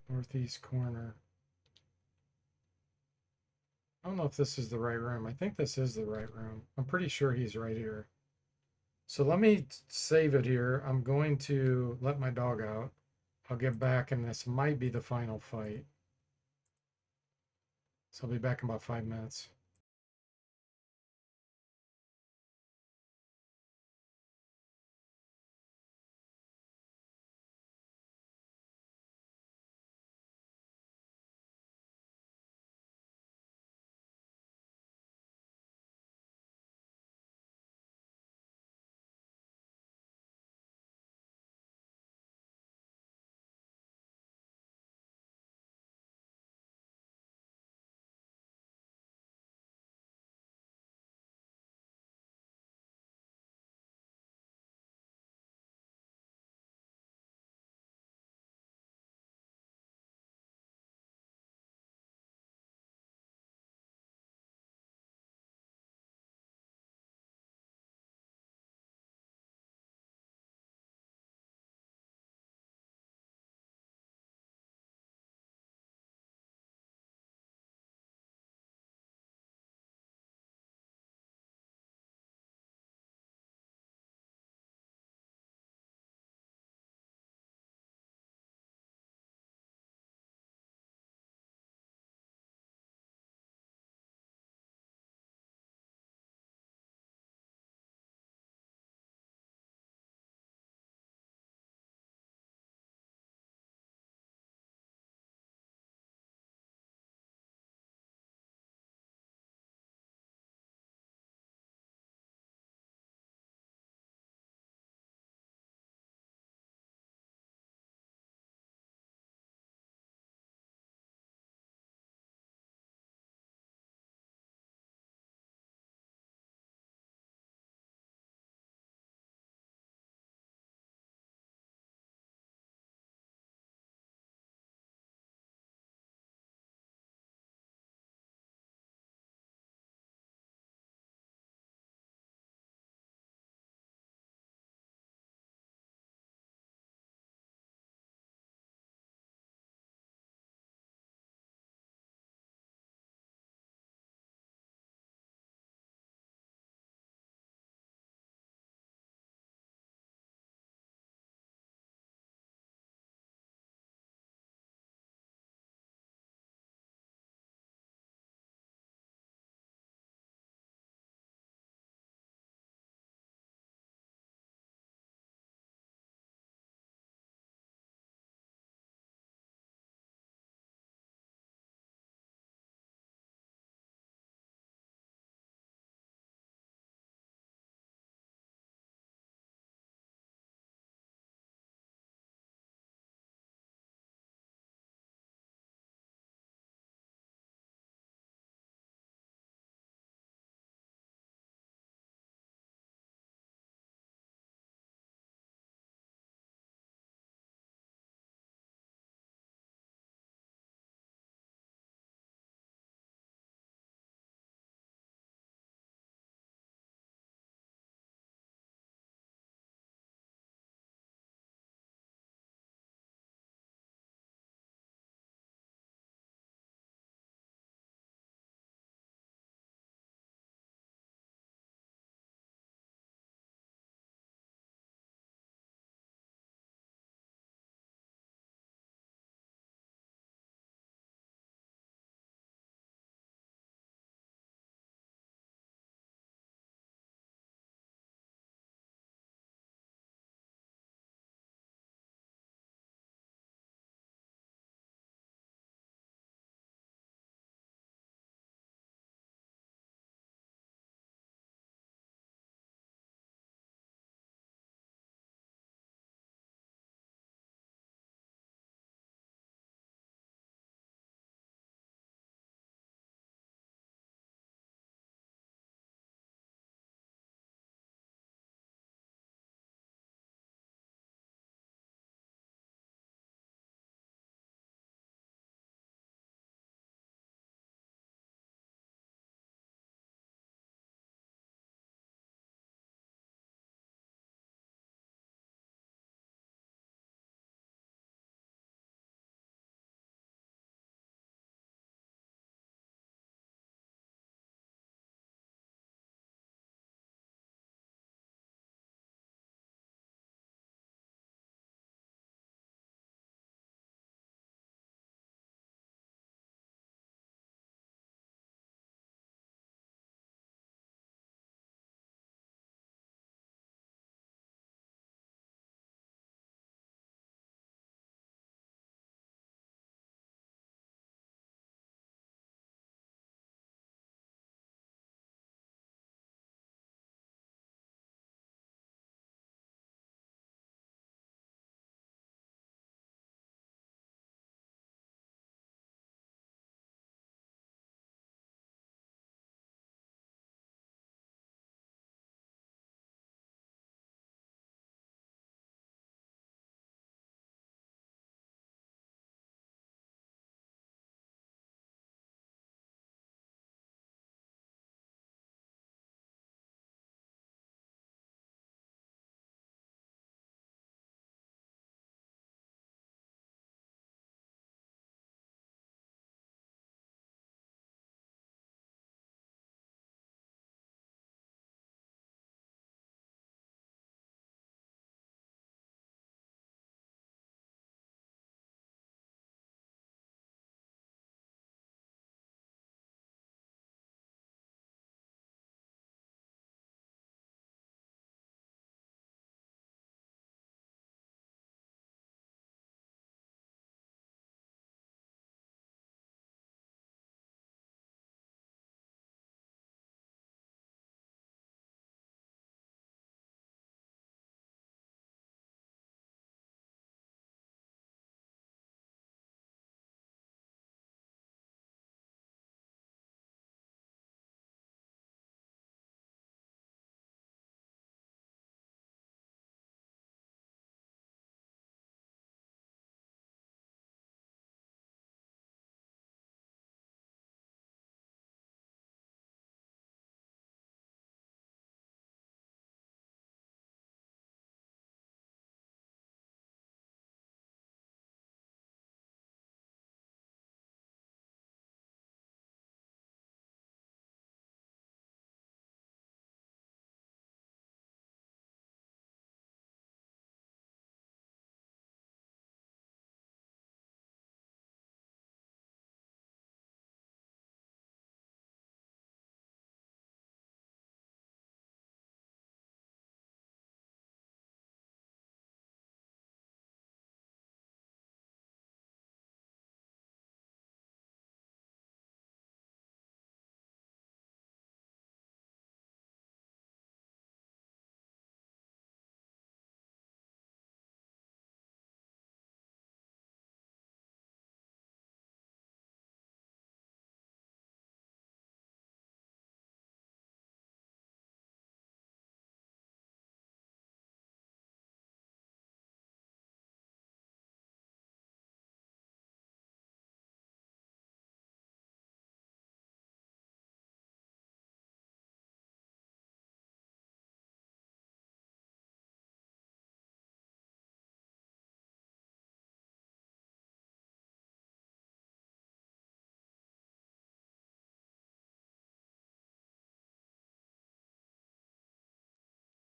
Northeast corner. I don't know if this is the right room. I think this is the right room. I'm pretty sure he's right here. So let me save it here. I'm going to let my dog out. I'll get back and this might be the final fight. So I'll be back in about 5 minutes.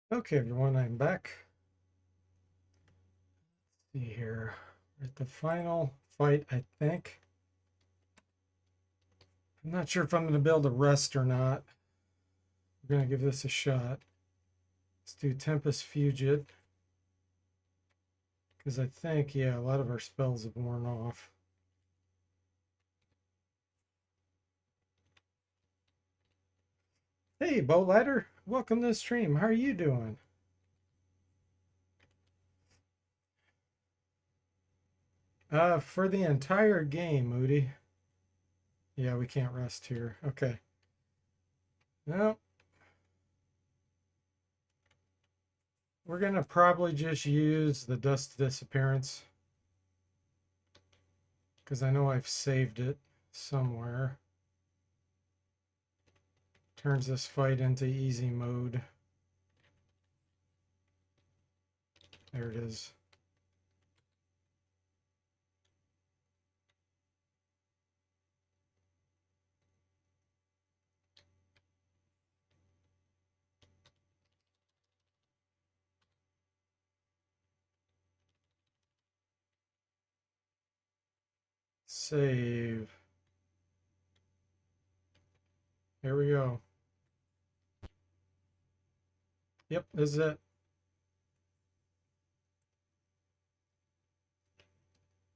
Okay, everyone, I'm back. Let's see here. We're at the final fight, I think. I'm not sure if I'm going to be able to rest or not. We're going to give this a shot. Let's do Tempest Fugit. Because I think, yeah, a lot of our spells have worn off. Hey, Bow Ladder. Welcome to the stream. How are you doing? For the entire game, Moody. Yeah, we can't rest here. Okay. Well, we're going to probably just use the Dust Disappearance. Because I know I've saved it somewhere. Turns this fight into easy mode. There it is. Save. Here we go. Yep, this is it.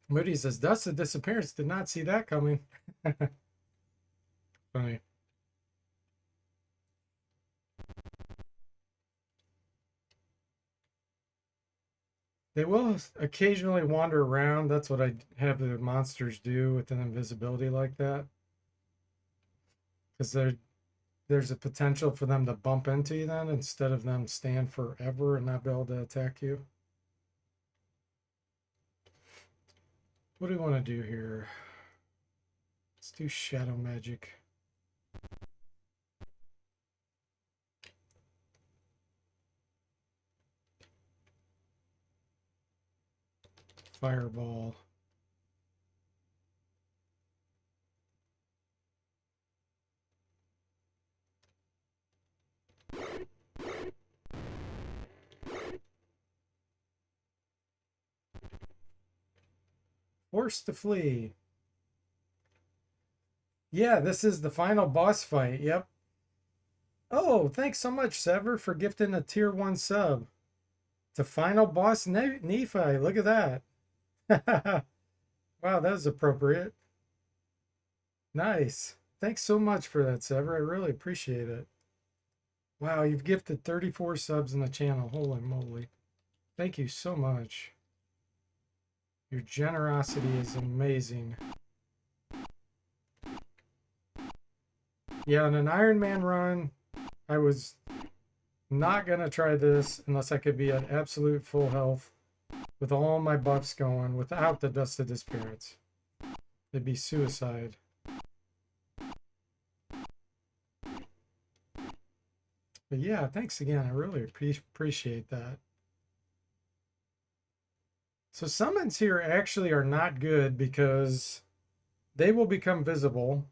Moody says, Dust of Disappearance. Did not see that coming. Funny. They will occasionally wander around. That's what I have the monsters do with an invisibility like that. Because there's a potential for them to bump into you then instead of them stand forever and not be able to attack you. What do we want to do here? Let's do Shadow Magic. Fireball. Forced to flee. Yeah, this is the final boss fight. Yep. Oh, thanks so much, Sever, for gifting a tier 1 sub. The final boss Nephi. Look at that. Wow, that was appropriate. Nice. Thanks so much for that, Sever. I really appreciate it. Wow, you've gifted 34 subs in the channel. Holy moly. Thank you so much. Your generosity is amazing. Yeah, on an Iron Man run, I was not going to try this unless I could be at absolute full health with all my buffs going without the Dust of Disappearance. It'd be suicide. But yeah, thanks again. I really appreciate that. So summons here actually are not good because they will become visible,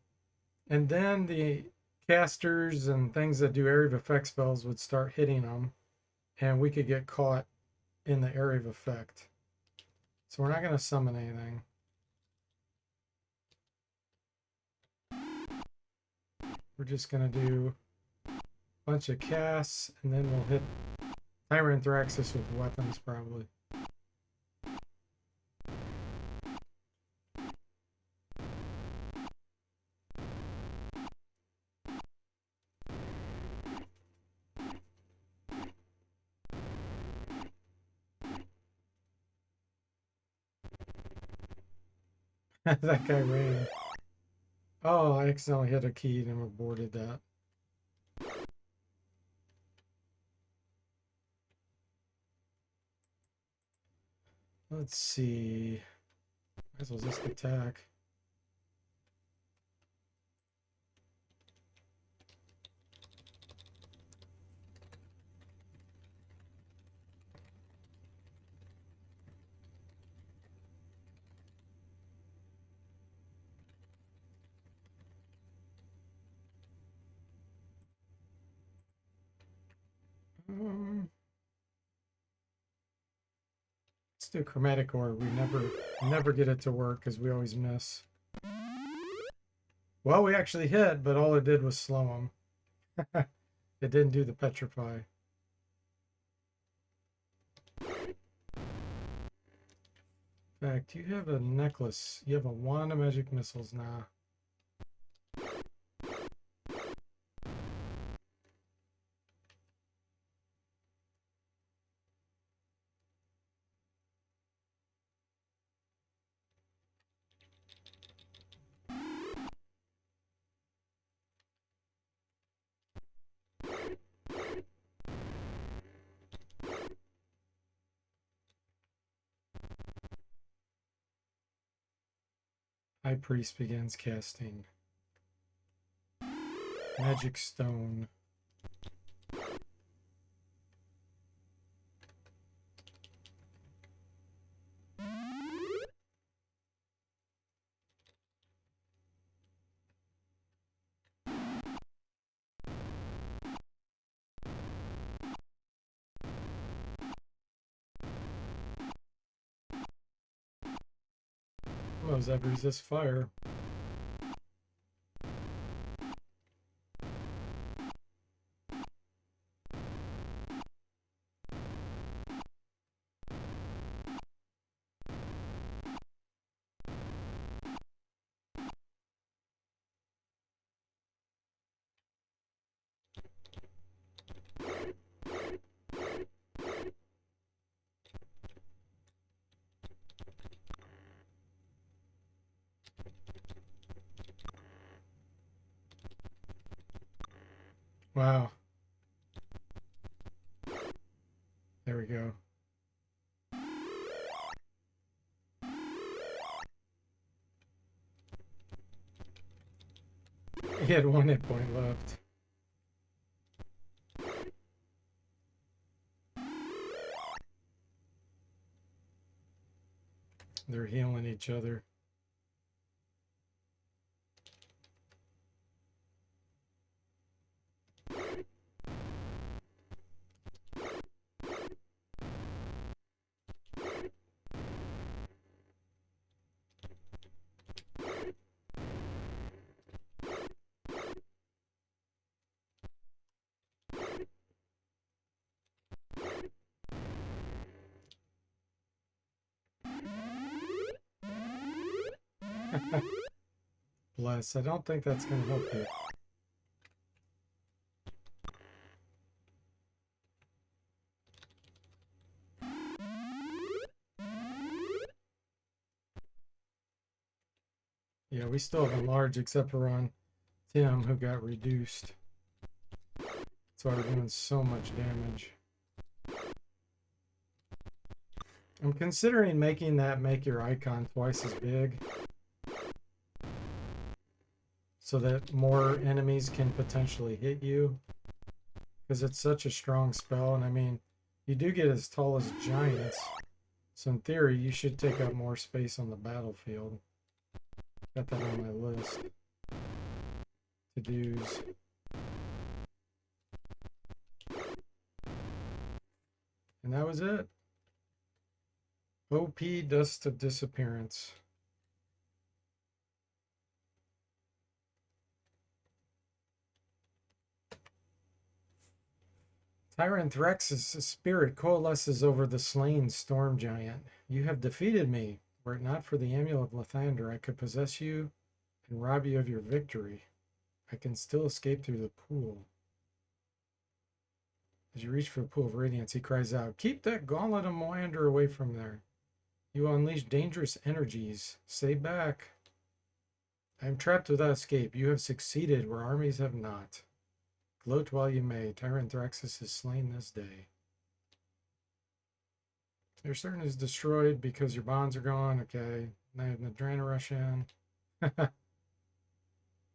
and then the casters and things that do area of effect spells would start hitting them, and we could get caught in the area of effect. So we're not going to summon anything. We're just going to do a bunch of casts, and then we'll hit Tyranthraxis with weapons probably. That guy ran. Oh, I accidentally hit a key and aborted that. Let's see. Might as well just attack. Let's do chromatic orb. We never get it to work because we always miss. Well, we actually hit, but all it did was slow him. It didn't do the petrify. In fact, you have a necklace. You have a wand of magic missiles now. High Priest begins casting. Magic Stone. What was that? Resist fire. Wow. There we go. He had 1 hit point left. They're healing each other. Bless. I don't think that's going to help you. Yeah, we still have enlarged except for on Tim, who got reduced. That's why we're doing so much damage. I'm considering making that make your icon twice as big, so that more enemies can potentially hit you, because it's such a strong spell. And I mean, you do get as tall as giants, so in theory you should take up more space on the battlefield. Got that on my list. To-dos. And that was it. OP Dust of Disappearance. Tyrant Threx's spirit coalesces over the slain storm giant. You have defeated me. Were it not for the amulet of Lathander, I could possess you and rob you of your victory. I can still escape through the pool. As you reach for the pool of radiance, he cries out, "Keep that gauntlet of Moander away from there. You will unleash dangerous energies. Stay back. I am trapped without escape. You have succeeded where armies have not. Gloat while you may. Tyrant Thraxus is slain this day." Your certain is destroyed because your bonds are gone. Okay. Now you have Nadrana rush in.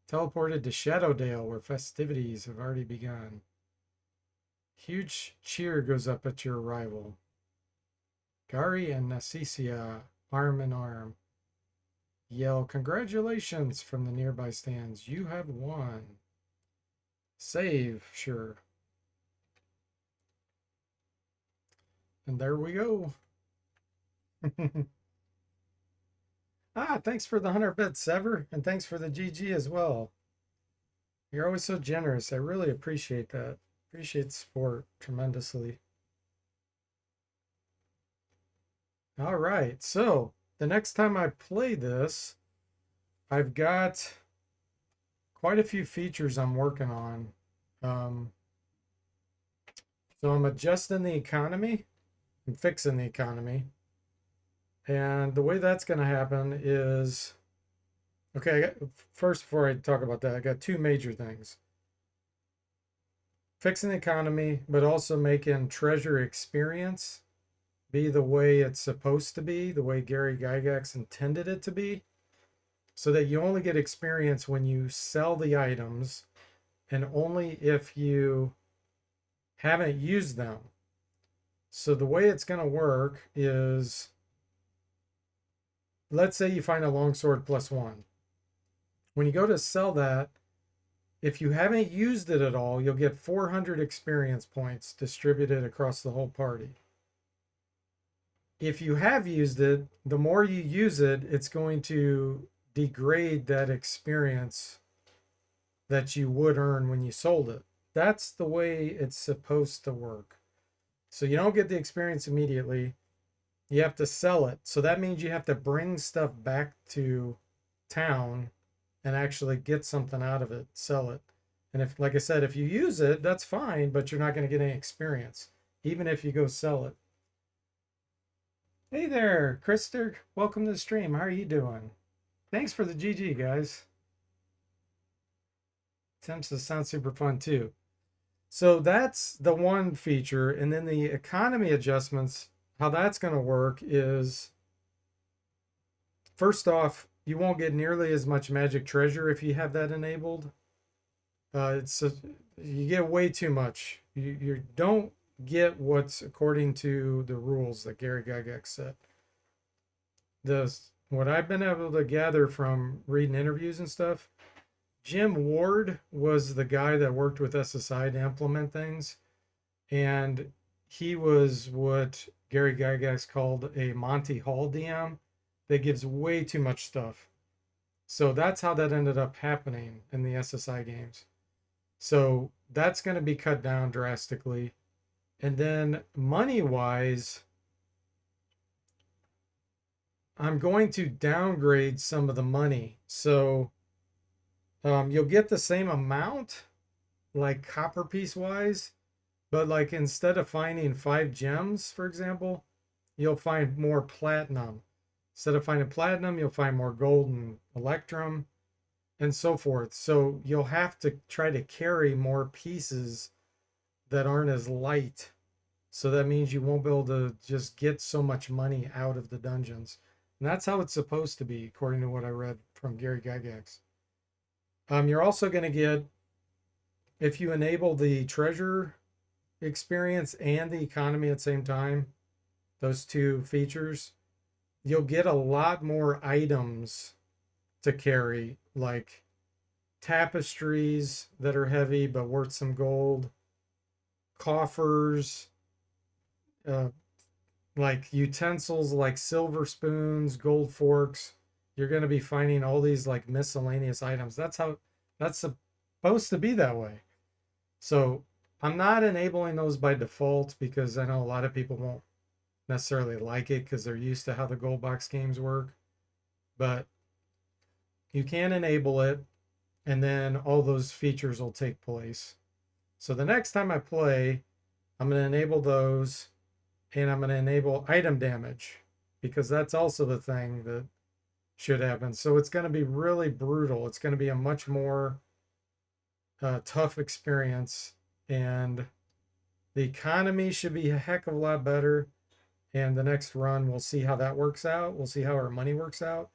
Teleported to Shadowdale, where festivities have already begun. Huge cheer goes up at your arrival. Gari and Nassicia, arm in arm, yell congratulations from the nearby stands. You have won. Save, sure. And there we go. Thanks for the 100 bits, Sever, and thanks for the GG as well. You're always so generous. I really appreciate that. Appreciate the support tremendously. All right, so the next time I play this, I've got quite a few features I'm working on. So I'm adjusting the economy. I'm fixing the economy. And the way that's going to happen is, okay, first, before I talk about that, I got two major things. Fixing the economy, but also making treasure experience be the way it's supposed to be, the way Gary Gygax intended it to be, so that you only get experience when you sell the items and only if you haven't used them. So the way it's going to work is, let's say you find a longsword +1. When you go to sell that, if you haven't used it at all, you'll get 400 experience points distributed across the whole party. If you have used it, the more you use it, it's going to degrade that experience that you would earn when you sold it. That's the way it's supposed to work. So you don't get the experience immediately. You have to sell it. So that means you have to bring stuff back to town and actually get something out of it, sell it. And if, like I said, if you use it, that's fine, but you're not going to get any experience, even if you go sell it. Hey there, Krister. Welcome to the stream. How are you doing? Thanks for the GG, guys. Attempts to sound super fun too. So that's the one feature. And then the economy adjustments, how that's going to work is, first off, you won't get nearly as much magic treasure if you have that enabled. You get way too much. You don't get what's according to the rules that Gary Gygax set. What I've been able to gather from reading interviews and stuff, Jim Ward was the guy that worked with SSI to implement things, and he was what Gary Gygax called a Monty Hall DM that gives way too much stuff. So that's how that ended up happening in the SSI games. So that's going to be cut down drastically. And then money-wise, I'm going to downgrade some of the money. So you'll get the same amount, like copper piece wise, but like instead of finding 5 gems, for example, you'll find more platinum. Instead of finding platinum, you'll find more gold and electrum and so forth. So you'll have to try to carry more pieces that aren't as light. So that means you won't be able to just get so much money out of the dungeons. And that's how it's supposed to be, according to what I read from Gary Gygax. You're also going to get, if you enable the treasure experience and the economy at the same time, those two features, you'll get a lot more items to carry, like tapestries that are heavy but worth some gold, coffers, like utensils like silver spoons, gold forks. You're going to be finding all these like miscellaneous items. That's supposed to be that way. So I'm not enabling those by default because I know a lot of people won't necessarily like it because they're used to how the gold box games work. But you can enable it, and then all those features will take place. So the next time I play, I'm going to enable those, and I'm going to enable item damage because that's also the thing that should happen. So it's going to be really brutal. It's going to be a much more tough experience, and the economy should be a heck of a lot better. And the next run, we'll see how that works out. We'll see how our money works out.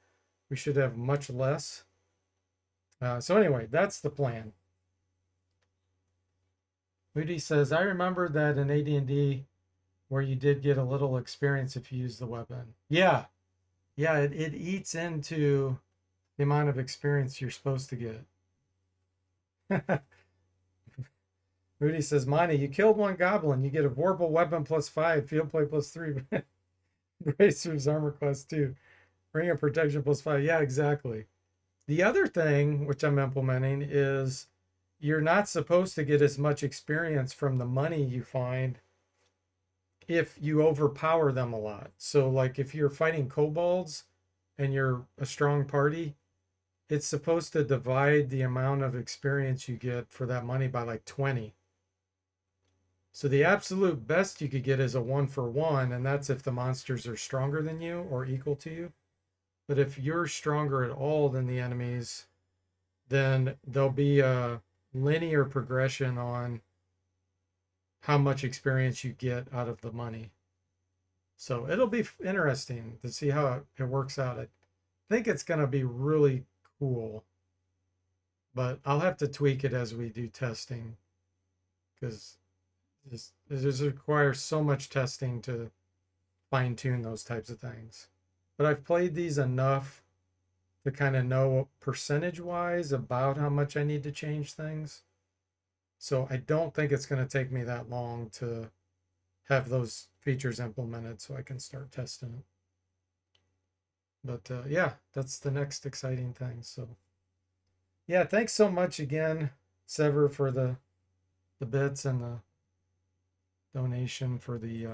We should have much less. So anyway, that's the plan. Moody says, I remember that in AD&D where you did get a little experience if you use the weapon. Yeah, it eats into the amount of experience you're supposed to get. Rudy says, Monty, you killed one goblin. You get a vorpal weapon +5, field play +3, bracers armor +2, ring of protection +5. Yeah, exactly. The other thing which I'm implementing is you're not supposed to get as much experience from the money you find if you overpower them a lot. So, like if you're fighting kobolds and you're a strong party, it's supposed to divide the amount of experience you get for that money by like 20. So the absolute best you could get is a 1-for-1, and that's if the monsters are stronger than you or equal to you. But if you're stronger at all than the enemies, then there'll be a linear progression on how much experience you get out of the money. So it'll be interesting to see how it works out. I think it's going to be really cool, but I'll have to tweak it as we do testing because this requires so much testing to fine tune those types of things. But I've played these enough to kind of know percentage wise about how much I need to change things. So I don't think it's going to take me that long to have those features implemented so I can start testing it. But yeah, that's the next exciting thing. So yeah, thanks so much again, Sever, for the bits and the donation for the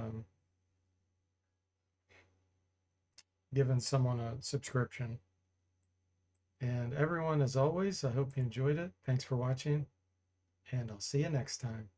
giving someone a subscription. And everyone, as always, I hope you enjoyed it. Thanks for watching, and I'll see you next time.